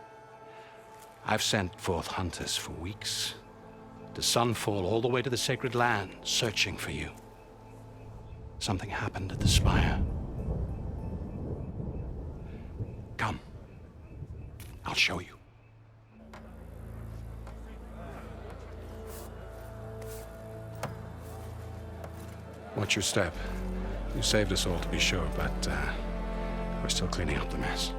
I've sent forth hunters for weeks. To Sunfall all the way to the Sacred Land, searching for you. Something happened at the Spire. Come. I'll show you. Watch your step. You saved us all, to be sure, but we're still cleaning up the mess.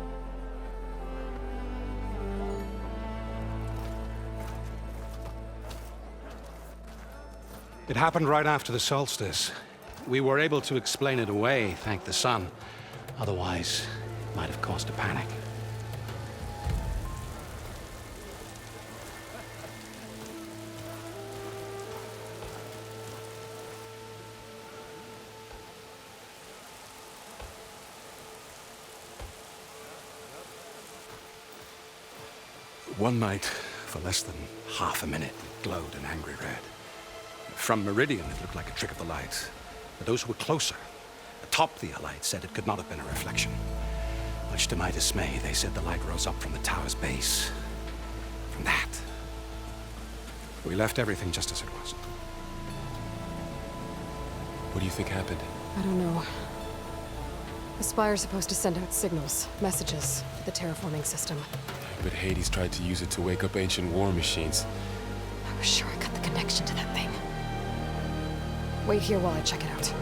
It happened right after the solstice. We were able to explain it away, thank the sun. Otherwise, it might have caused a panic. One night, for less than half a minute, it glowed an angry red. From Meridian, it looked like a trick of the light. But those who were closer, atop the light, said it could not have been a reflection. Much to my dismay, they said the light rose up from the tower's base. From that. We left everything just as it was. What do you think happened? I don't know. The Spire's supposed to send out signals, messages, to the terraforming system. But Hades tried to use it to wake up ancient war machines. I was sure I got the connection to that thing. Wait here while I check it out.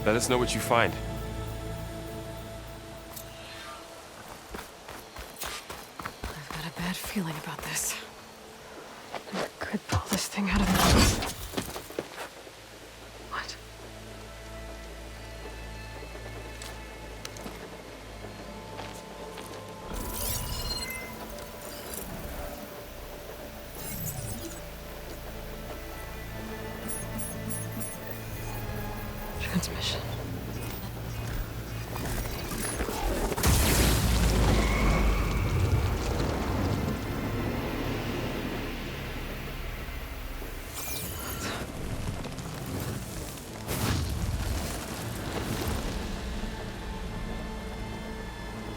Let us know what you find. I've got a bad feeling about this. I could pull this thing out of the... What? mission.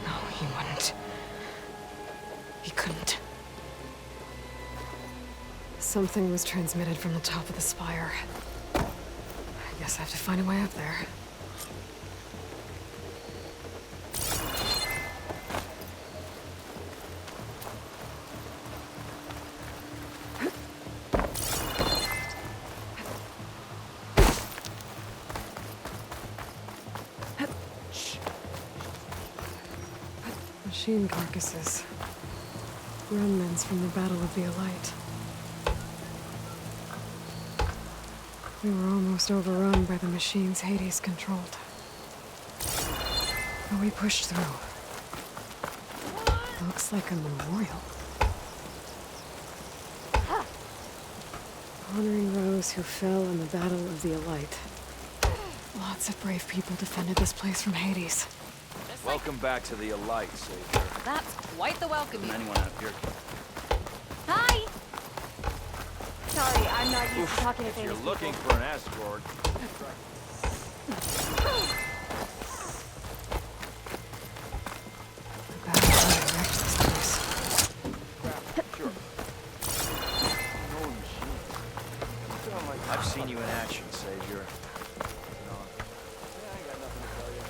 No, he wouldn't. He couldn't. Something was transmitted from the top of the spire. I guess I have to find a way up there. Machine carcasses. Remnants from the Battle of the Aloy. We were almost overrun by the machines Hades controlled. But we pushed through. Looks like a memorial. Honoring those who fell in the Battle of the Aloy. Lots of brave people defended this place from Hades. Welcome back to the Aloy, Savior. That's quite the welcome. Anyone out here? Hi! Sorry, I'm not used to talking to If famous you're looking people. for an escort, The battle really wrecked this place. sure. No machine. I've seen you in action, Savior. No. Yeah, I got nothing to tell you.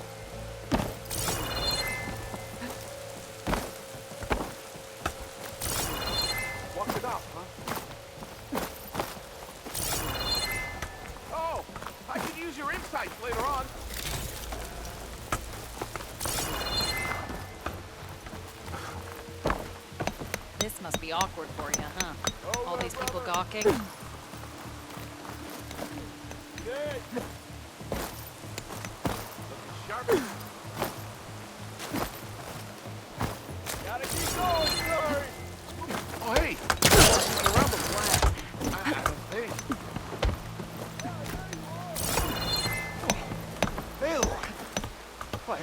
Walk it up, huh? Oh, I could use your insights later on. This must be awkward for you, huh? All these people gawking. Good. Looking sharp. Gotta keep going, sorry. Oh, hey. Around the flag. I don't think. Hey, what?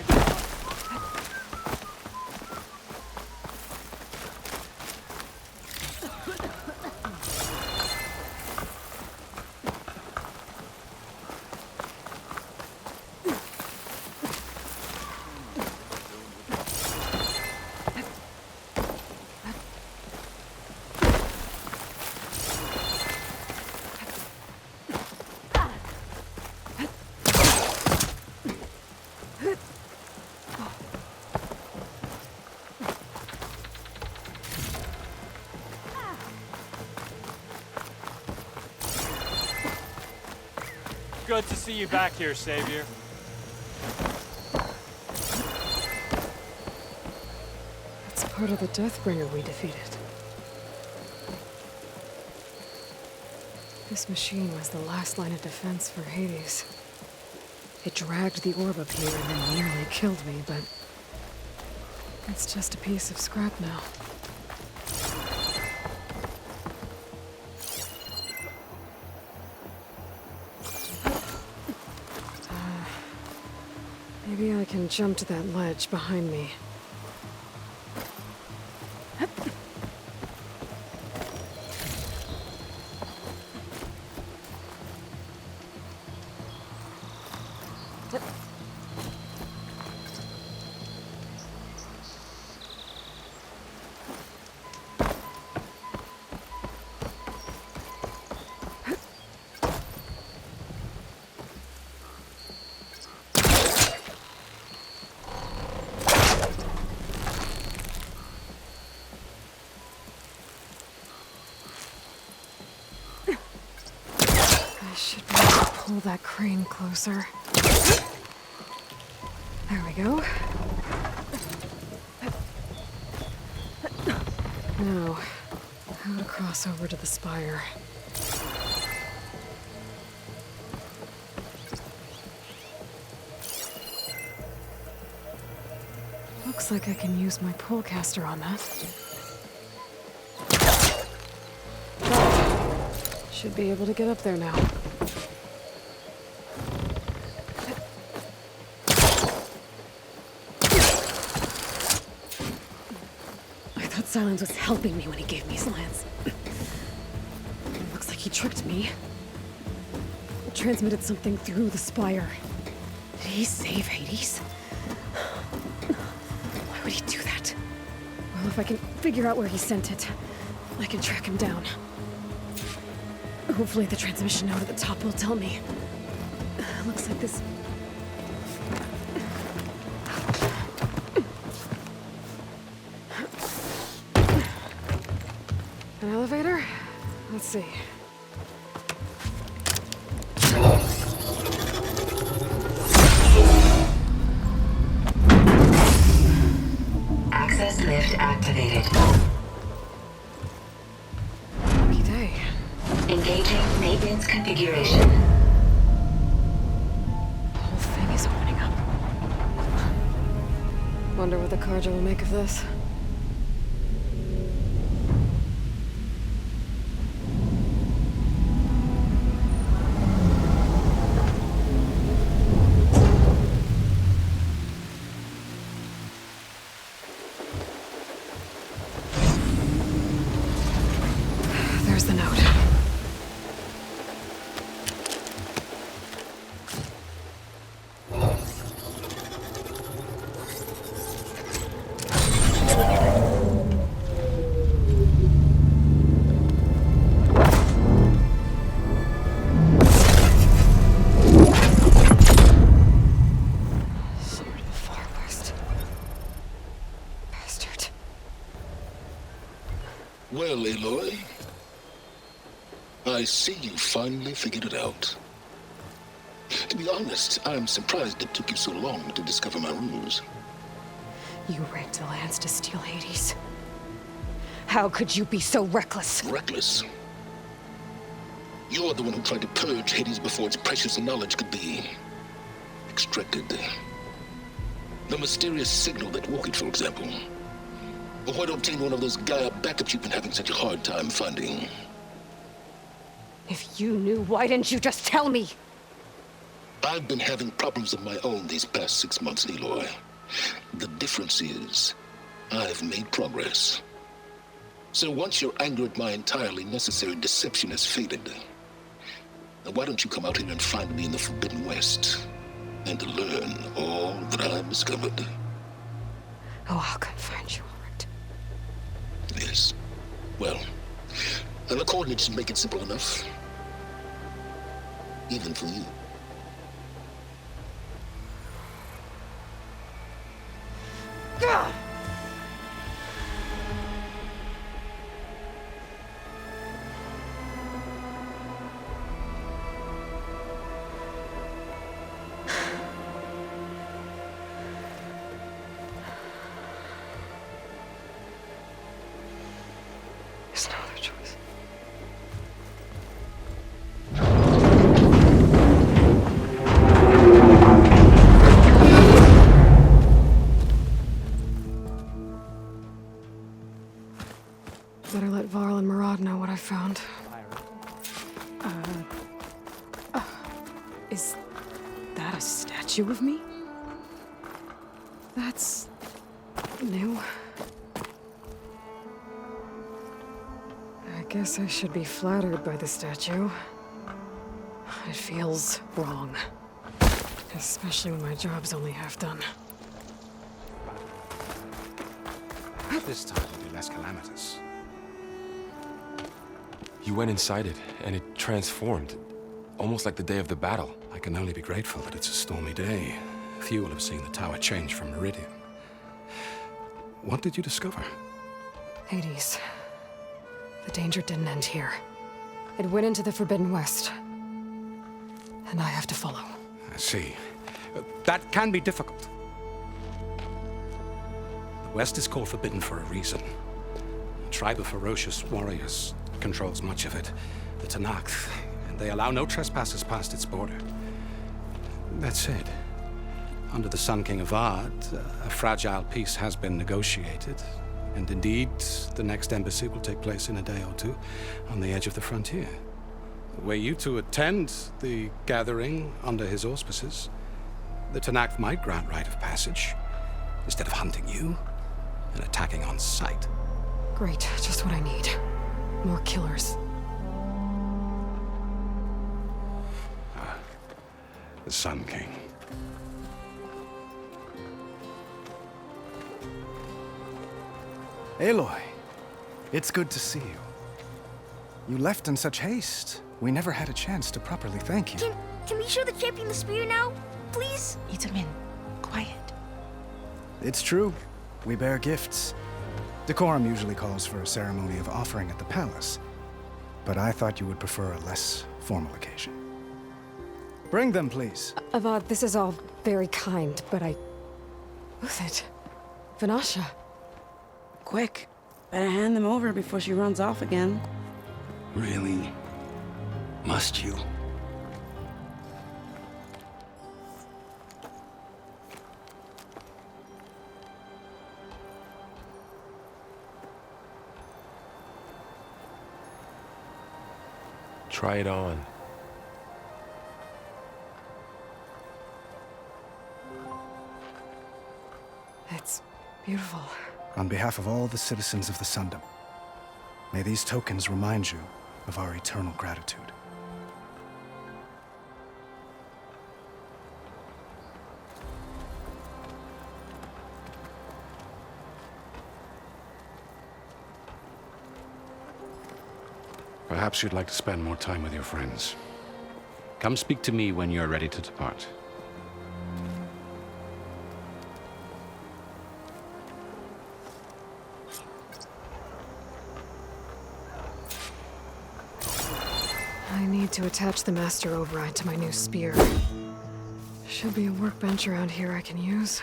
Good to see you back here, Savior. That's part of the Deathbringer we defeated. This machine was the last line of defense for Hades. It dragged the orb up here and then nearly killed me, but it's just a piece of scrap now. Maybe I can jump to that ledge behind me. I should be able to pull that crane closer. There we go. Now, how to cross over to the spire. Looks like I can use my pullcaster on that. Should be able to get up there now. silence was helping me when he gave me slants. Looks like he tricked me. Transmitted something through the spire. Did he save Hades? Why would he do that? Well, if I can figure out where he sent it, I can track him down. Hopefully the transmission note at the top will tell me. Looks like this... An elevator? Let's see. Access lift activated. Lucky day. Engaging maintenance configuration. The whole thing is opening up. Wonder what the Carja will make of this. There's the note. Sword of the Far West. Bastard. Well, Aloy, I see you finally figured it out. To be honest, I'm surprised it took you so long to discover my ruse. You rigged the lands to steal Hades. How could you be so reckless? Reckless? You're the one who tried to purge Hades before its precious knowledge could be extracted. The mysterious signal that woke it, for example. Or why to obtain one of those Gaia backups you've been having such a hard time finding. If you knew, why didn't you just tell me? I've been having problems of my own these past 6 months, Aloy. The difference is, I've made progress. So once your anger at my entirely necessary deception has faded, now why don't you come out here and find me in the Forbidden West, and learn all that I've discovered? Oh, I'll come find you, all right. Yes. Well, and the coordinates should make it simple enough. Even for you. Gah! There's no other choice. Better let Varl and Murad know what I found. Is that a statue of me? That's new. I guess I should be flattered by the statue. It feels wrong. Especially when my job's only half done. This time will be less calamitous. You went inside it, and it transformed. Almost like the day of the battle. I can only be grateful that it's a stormy day. Few will have seen the tower change from Meridian. What did you discover? Hades. The danger didn't end here. It went into the Forbidden West. And I have to follow. I see. That can be difficult. The West is called Forbidden for a reason. A tribe of ferocious warriors controls much of it. The Tenakth. And they allow no trespassers past its border. That said, under the Sun King of Ard, a fragile peace has been negotiated. And indeed, the next embassy will take place in a day or two on the edge of the frontier. Were you to attend the gathering under his auspices, the Tenakth might grant right of passage, instead of hunting you and attacking on sight. Great, just what I need. More killers. The Sun King. Aloy, it's good to see you. You left in such haste. We never had a chance to properly thank you. Can we show the champion the spear now? Please? Itamin, quiet. It's true. We bear gifts. Decorum usually calls for a ceremony of offering at the palace, but I thought you would prefer a less formal occasion. Bring them, please. Avad, this is all very kind, but Who's it? Vanasha. Quick. Better hand them over before she runs off again. Really? Must you? Try it on. It's beautiful. On behalf of all the citizens of the Sundom, may these tokens remind you of our eternal gratitude. Perhaps you'd like to spend more time with your friends. Come speak to me when you're ready to depart. I need to attach the master override to my new spear. Should be a workbench around here I can use.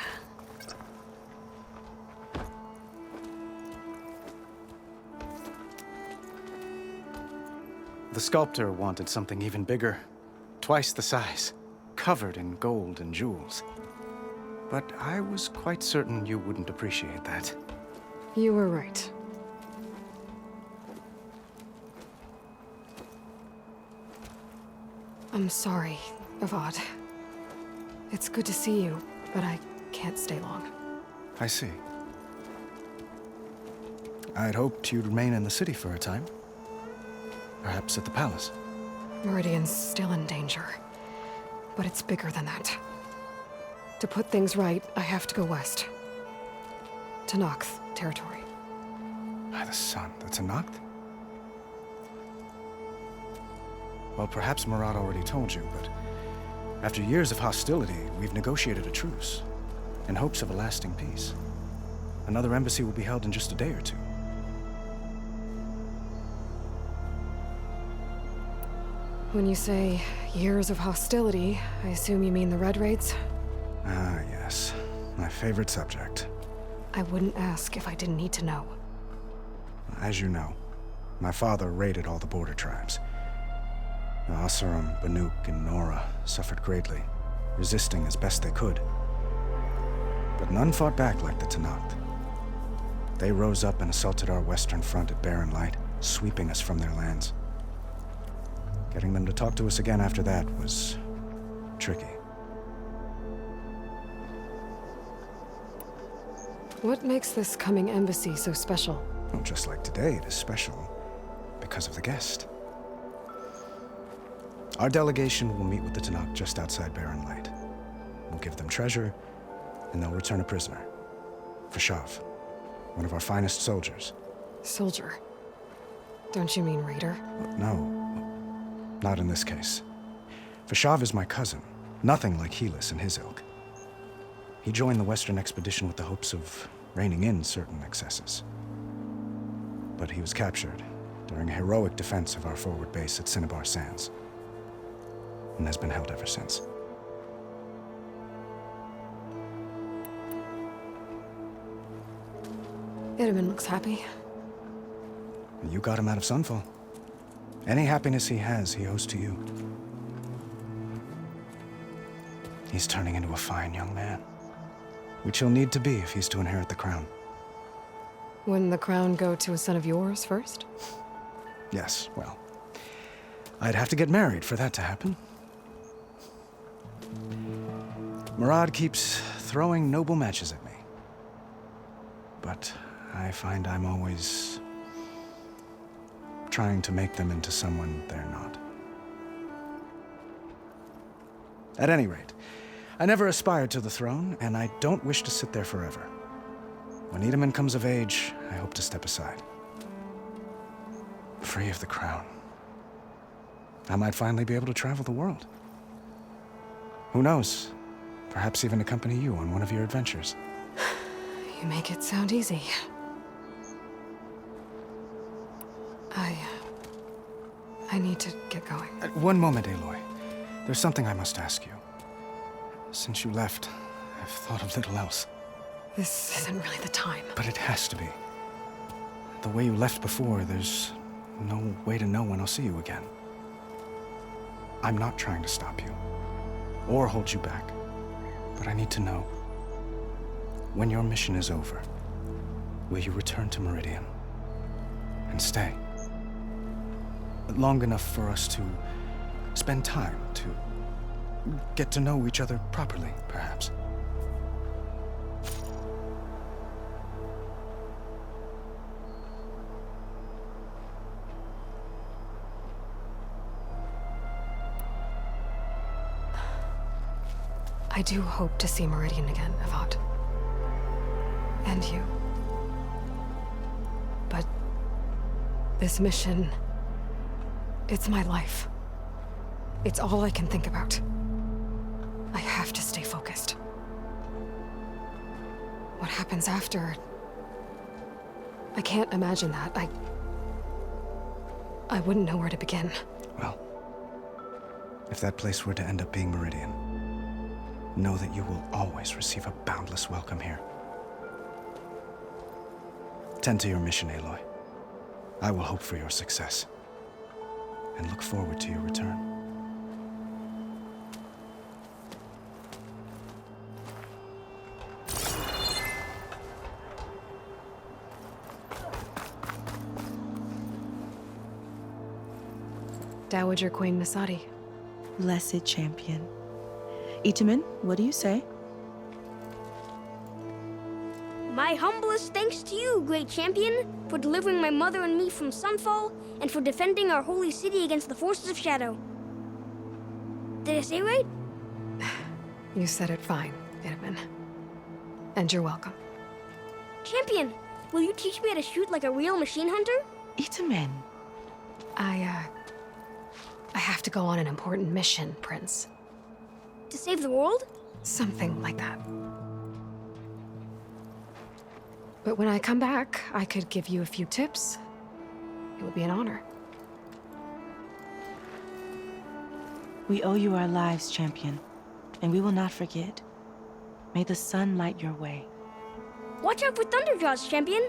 The sculptor wanted something even bigger, twice the size, covered in gold and jewels. But I was quite certain you wouldn't appreciate that. You were right. I'm sorry, Avad. It's good to see you, but I can't stay long. I see. I'd hoped you'd remain in the city for a time. Perhaps at the palace. Meridian's still in danger, but it's bigger than that. To put things right, I have to go west. To Nox territory. By the sun, that's a Noct? Well, perhaps Murad already told you, but after years of hostility, we've negotiated a truce, in hopes of a lasting peace. Another embassy will be held in just a day or two. When you say years of hostility, I assume you mean the Red Raids? Ah, yes. My favorite subject. I wouldn't ask if I didn't need to know. As you know, my father raided all the border tribes. The Asuram, Banuk, and Nora suffered greatly, resisting as best they could. But none fought back like the Tenakth. They rose up and assaulted our western front at Barren Light, sweeping us from their lands. Getting them to talk to us again after that was tricky. What makes this coming embassy so special? Well, just like today, it is special because of the guest. Our delegation will meet with the Tenakth just outside Barren Light. We'll give them treasure, and they'll return a prisoner. Fashav, one of our finest soldiers. Soldier? Don't you mean raider? No, not in this case. Fashav is my cousin, nothing like Helis and his ilk. He joined the Western expedition with the hopes of reining in certain excesses. But he was captured during a heroic defense of our forward base at Cinnabar Sands, and has been held ever since. Itamin looks happy. You got him out of Sunfall. Any happiness he has, he owes to you. He's turning into a fine young man, which he'll need to be if he's to inherit the crown. Wouldn't the crown go to a son of yours first? Yes, well, I'd have to get married for that to happen. Murad keeps throwing noble matches at me. But I find I'm always trying to make them into someone they're not. At any rate, I never aspired to the throne, and I don't wish to sit there forever. When Itamen comes of age, I hope to step aside. Free of the crown. I might finally be able to travel the world. Who knows? Perhaps even accompany you on one of your adventures. You make it sound easy. I need to get going. One moment, Aloy. There's something I must ask you. Since you left, I've thought of little else. This isn't really the time. But it has to be. The way you left before, there's no way to know when I'll see you again. I'm not trying to stop you, or hold you back. But I need to know, when your mission is over, will you return to Meridian? And stay? Long enough for us to spend time, to get to know each other properly, perhaps. I do hope to see Meridian again, Avad. And you. But this mission, it's my life. It's all I can think about. I have to stay focused. What happens after? I can't imagine that. I wouldn't know where to begin. Well, if that place were to end up being Meridian, know that you will always receive a boundless welcome here. Tend to your mission, Aloy. I will hope for your success, and look forward to your return. Dowager Queen Masadi. Blessed champion. Itamen, what do you say? My humblest thanks to you, great champion, for delivering my mother and me from Sunfall, and for defending our holy city against the forces of Shadow. Did I say right? You said it fine, Itamen. And you're welcome. Champion, will you teach me how to shoot like a real machine hunter? Itamen. I have to go on an important mission, Prince. To save the world? Something like that. But when I come back, I could give you a few tips. It would be an honor. We owe you our lives, champion, and we will not forget. May the sun light your way. Watch out for Thunderjaws, champion!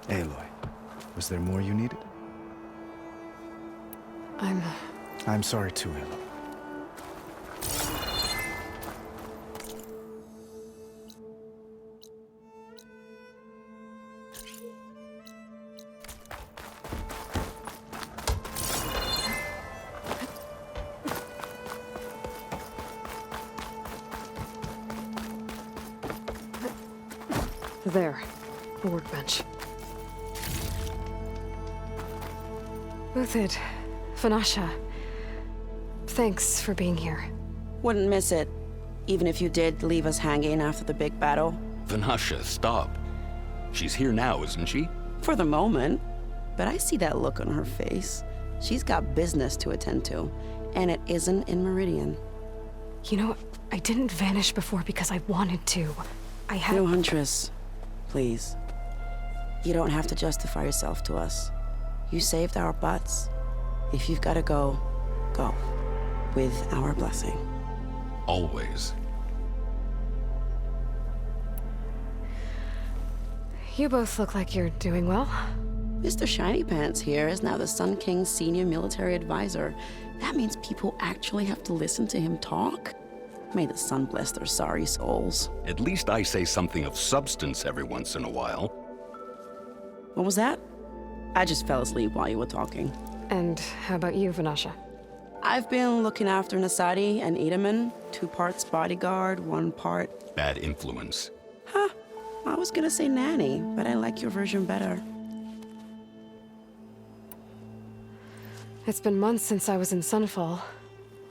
Aloy, was there more you needed? I'm sorry too, Aloy. There, the workbench. Uthid, Vanasha, thanks for being here. Wouldn't miss it, even if you did leave us hanging after the big battle. Vanasha, stop. She's here now, isn't she? For the moment. But I see that look on her face. She's got business to attend to, and it isn't in Meridian. You know, I didn't vanish before because I wanted to. I had... No, Huntress. Please. You don't have to justify yourself to us. You saved our butts. If you've got to go, go. With our blessing. Always. You both look like you're doing well. Mr. Shiny Pants here is now the Sun King's senior military advisor. That means people actually have to listen to him talk? May the sun bless their sorry souls. At least I say something of substance every once in a while. What was that? I just fell asleep while you were talking. And how about you, Vanasha? I've been looking after Nasadi and Edaman, 2 parts bodyguard, 1 part... Bad influence. Huh. I was gonna say nanny, but I like your version better. It's been months since I was in Sunfall.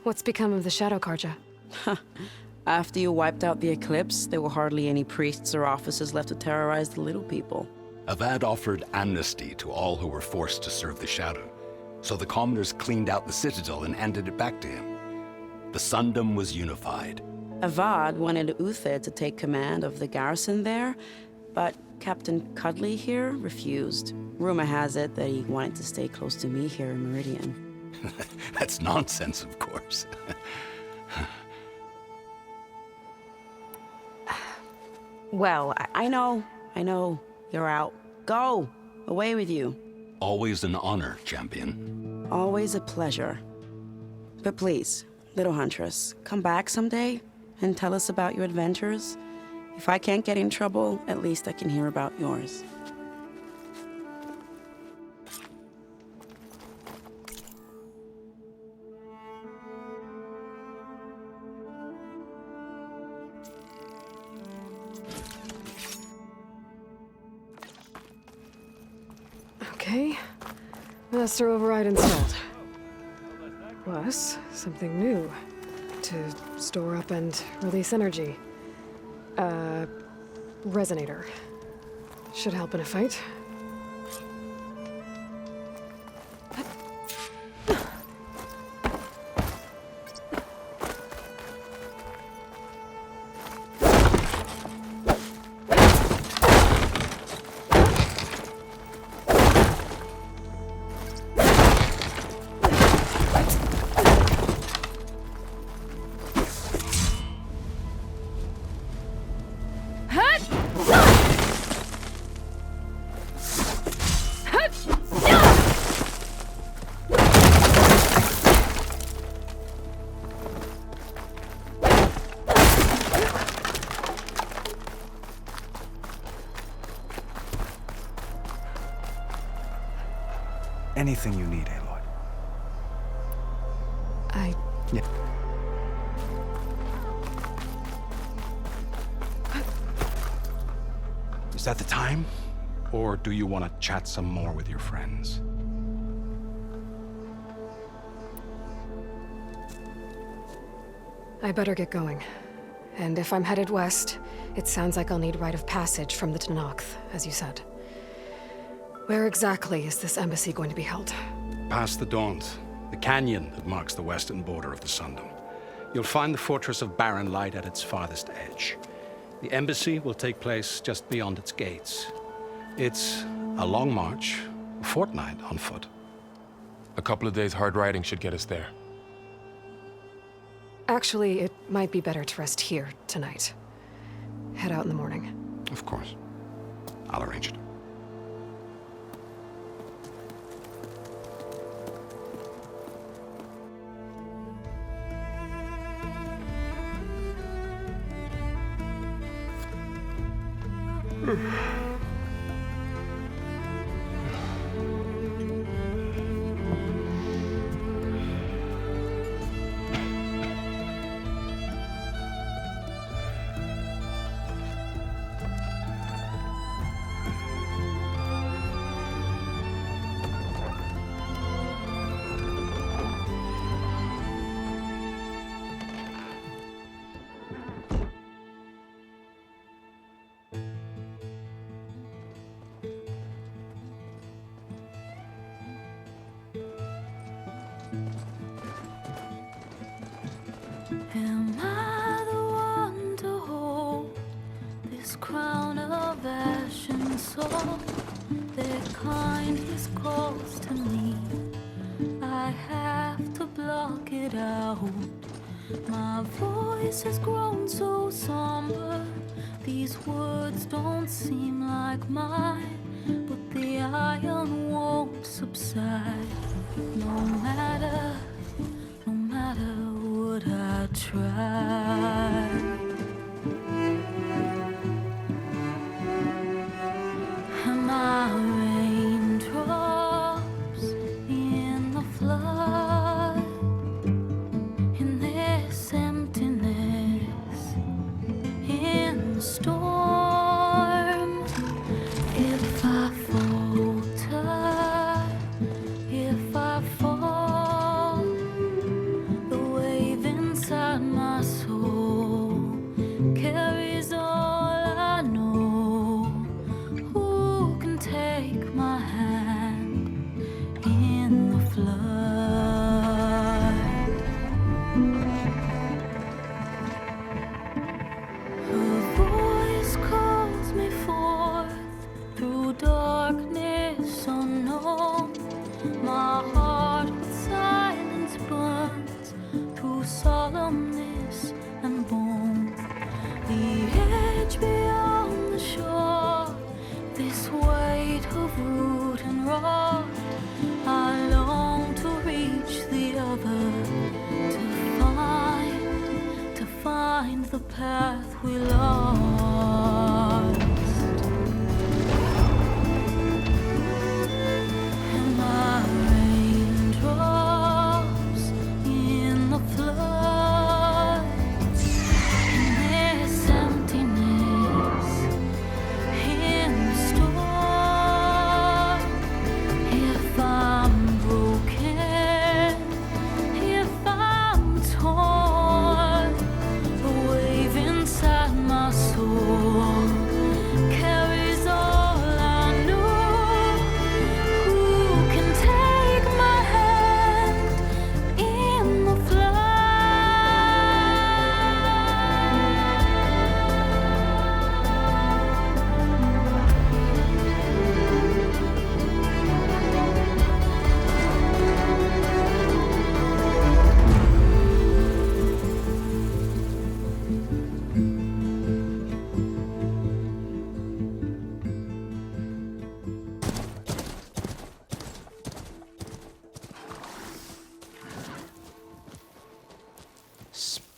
What's become of the Shadow Karja? After you wiped out the Eclipse, there were hardly any priests or officers left to terrorize the little people. Avad offered amnesty to all who were forced to serve the Shadow, so the commoners cleaned out the Citadel and handed it back to him. The Sundom was unified. Avad wanted Uthed to take command of the garrison there, but Captain Cudley here refused. Rumor has it that he wanted to stay close to me here in Meridian. That's nonsense, of course. Well, I know. You're out. Go! Away with you. Always an honor, champion. Always a pleasure. But please, little huntress, come back someday and tell us about your adventures. If I can't get in trouble, at least I can hear about yours. Okay. Master override installed. Plus, something new. To store up and release energy. Resonator. Should help in a fight. Anything you need, Aloy. Yeah. Is that the time? Or do you want to chat some more with your friends? I better get going. And if I'm headed west, it sounds like I'll need rite of passage from the Tenakth, as you said. Where exactly is this embassy going to be held? Past the Daunt, the canyon that marks the western border of the Sundom. You'll find the fortress of Barren Light at its farthest edge. The embassy will take place just beyond its gates. It's a long march, a fortnight on foot. A couple of days hard riding should get us there. Actually, it might be better to rest here tonight. Head out in the morning. Of course. I'll arrange it. Am I the one to hold this crown of ash and salt? Their kindness calls to me. I have to block it out. My voice has grown so somber. These words don't seem like mine, but the iron won't subside. No matter what I try. Am I raindrops in the flood?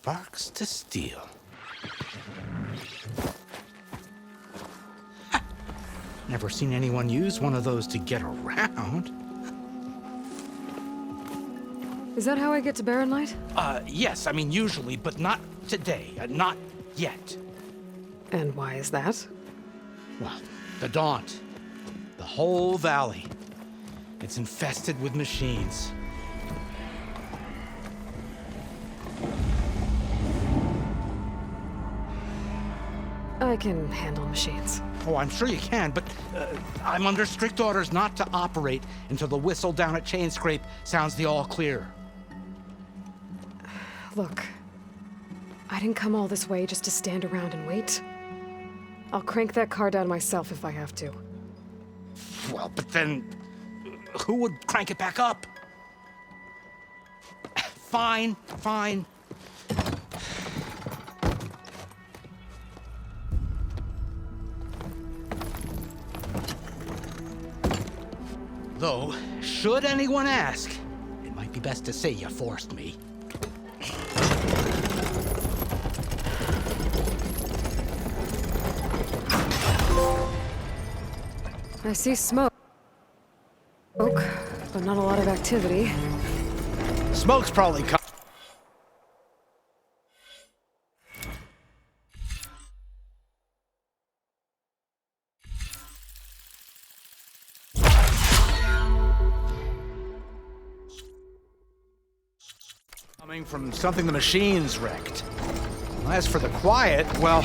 Sparks to steel. Never seen anyone use one of those to get around. Is that how I get to Barren Light? Yes, I mean usually, but not today. Not yet. And why is that? Well, the Daunt. The whole valley. It's infested with machines. I can handle machines. Oh, I'm sure you can, but I'm under strict orders not to operate until the whistle down at Chainscrape sounds the all clear. Look, I didn't come all this way just to stand around and wait. I'll crank that car down myself if I have to. Well, but then who would crank it back up? Fine, fine. Though, should anyone ask, it might be best to say you forced me. I see smoke, but not a lot of activity. Smoke's probably coming from something the machines wrecked. As for the quiet, well,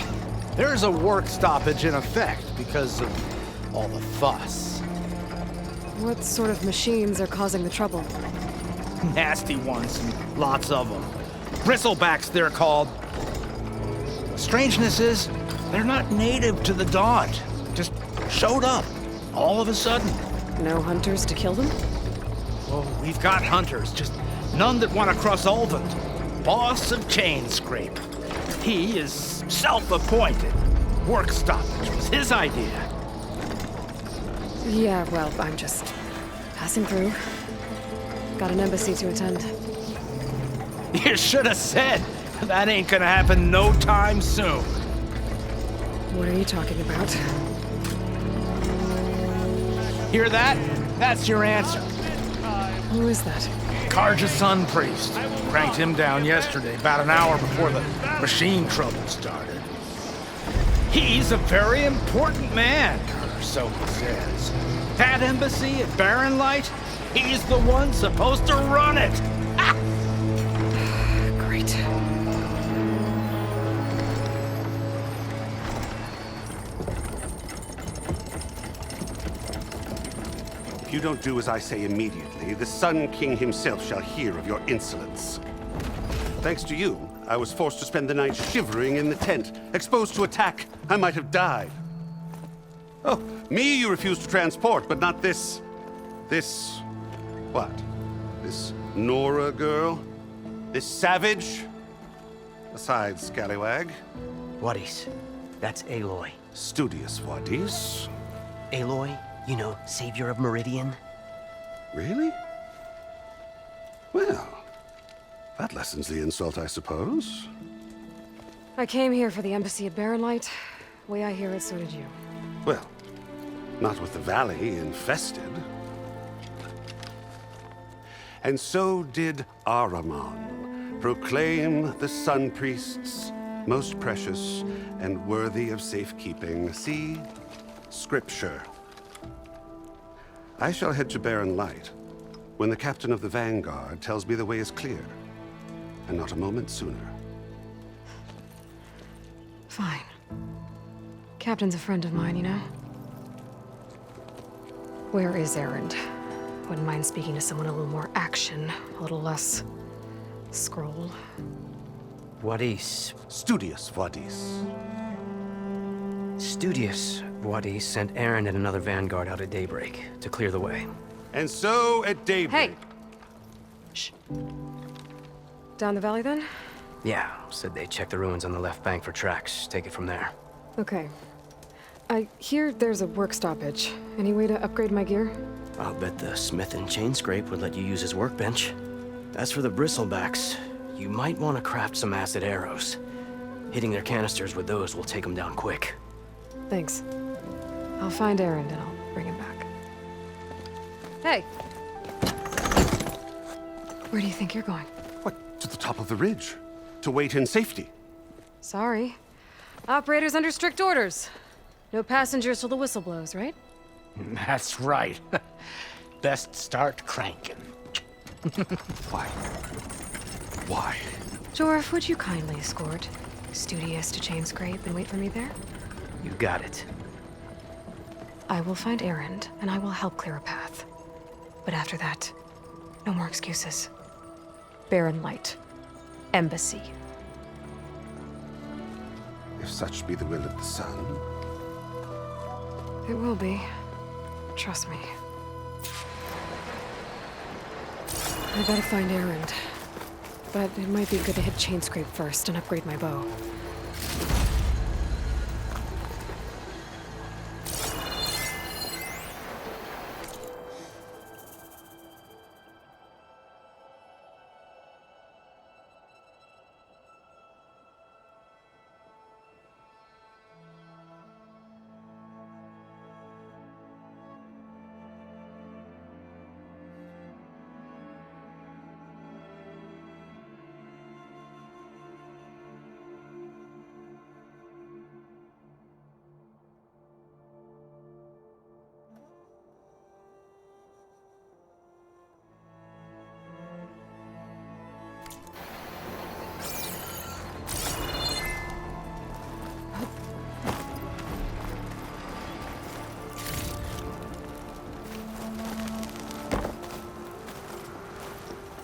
there's a work stoppage in effect because of all the fuss. What sort of machines are causing the trouble? Nasty ones, and lots of them. Bristlebacks, they're called. Strangeness is, they're not native to the Daunt. Just showed up, all of a sudden. No hunters to kill them? Oh, we've got hunters, just none that want to cross Ulvund. Boss of Chainscrape. He is self-appointed. Work stoppage was his idea. Yeah, well, I'm just passing through. Got an embassy to attend. You should have said. That ain't gonna happen no time soon. What are you talking about? Hear that? That's your answer. Who is that? Karja's son priest. Cranked him down yesterday, about an hour before the machine trouble started. He's a very important man, or so he says. That embassy at Barren Light, he's the one supposed to run it. Ah! Great. If you don't do as I say immediately, the Sun King himself shall hear of your insolence. Thanks to you, I was forced to spend the night shivering in the tent. Exposed to attack, I might have died. Oh, me you refused to transport, but not this... what? This Nora girl? This savage? Besides, scallywag. Wadis. That's Aloy. Studious Wadis. Aloy, you know, savior of Meridian. Really? Well, that lessens the insult, I suppose. I came here for the embassy at Barren Light. Way I hear it, so did you. Well, not with the valley infested. And so did Ahriman proclaim the Sun Priests most precious and worthy of safekeeping. See? Scripture. I shall head to Barren Light when the captain of the Vanguard tells me the way is clear, and not a moment sooner. Fine. Captain's a friend of mine, you know? Where is Erend? Wouldn't mind speaking to someone a little more action, a little less scroll. Wadis. Studious Wadis. Studious Wadis sent Aaron and another Vanguard out at daybreak to clear the way. And so at daybreak... Hey! Shh. Down the valley, then? Yeah, said they checked the ruins on the left bank for tracks. Take it from there. Okay. I hear there's a work stoppage. Any way to upgrade my gear? I'll bet the smith in Chainscrape would let you use his workbench. As for the bristlebacks, You might want to craft some acid arrows. Hitting their canisters with those will take them down quick. Thanks. I'll find Aaron and I'll bring him back. Hey! Where do you think you're going? What? To the top of the ridge. To wait in safety. Sorry. Operator's under strict orders. No passengers till the whistle blows, right? That's right. Best start cranking. Why? Why? Jorf, would you kindly escort Studious to chain scrape and wait for me there? You got it. I will find Aaron, and I will help clear a path. But after that, no more excuses. Barren light. Embassy. If such be the will of the sun. It will be. Trust me. I gotta find Aaron. But it might be good to hit chain scrape first and upgrade my bow.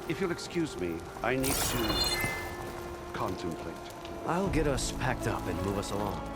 If you'll excuse me, I need to contemplate. I'll get us packed up and move us along.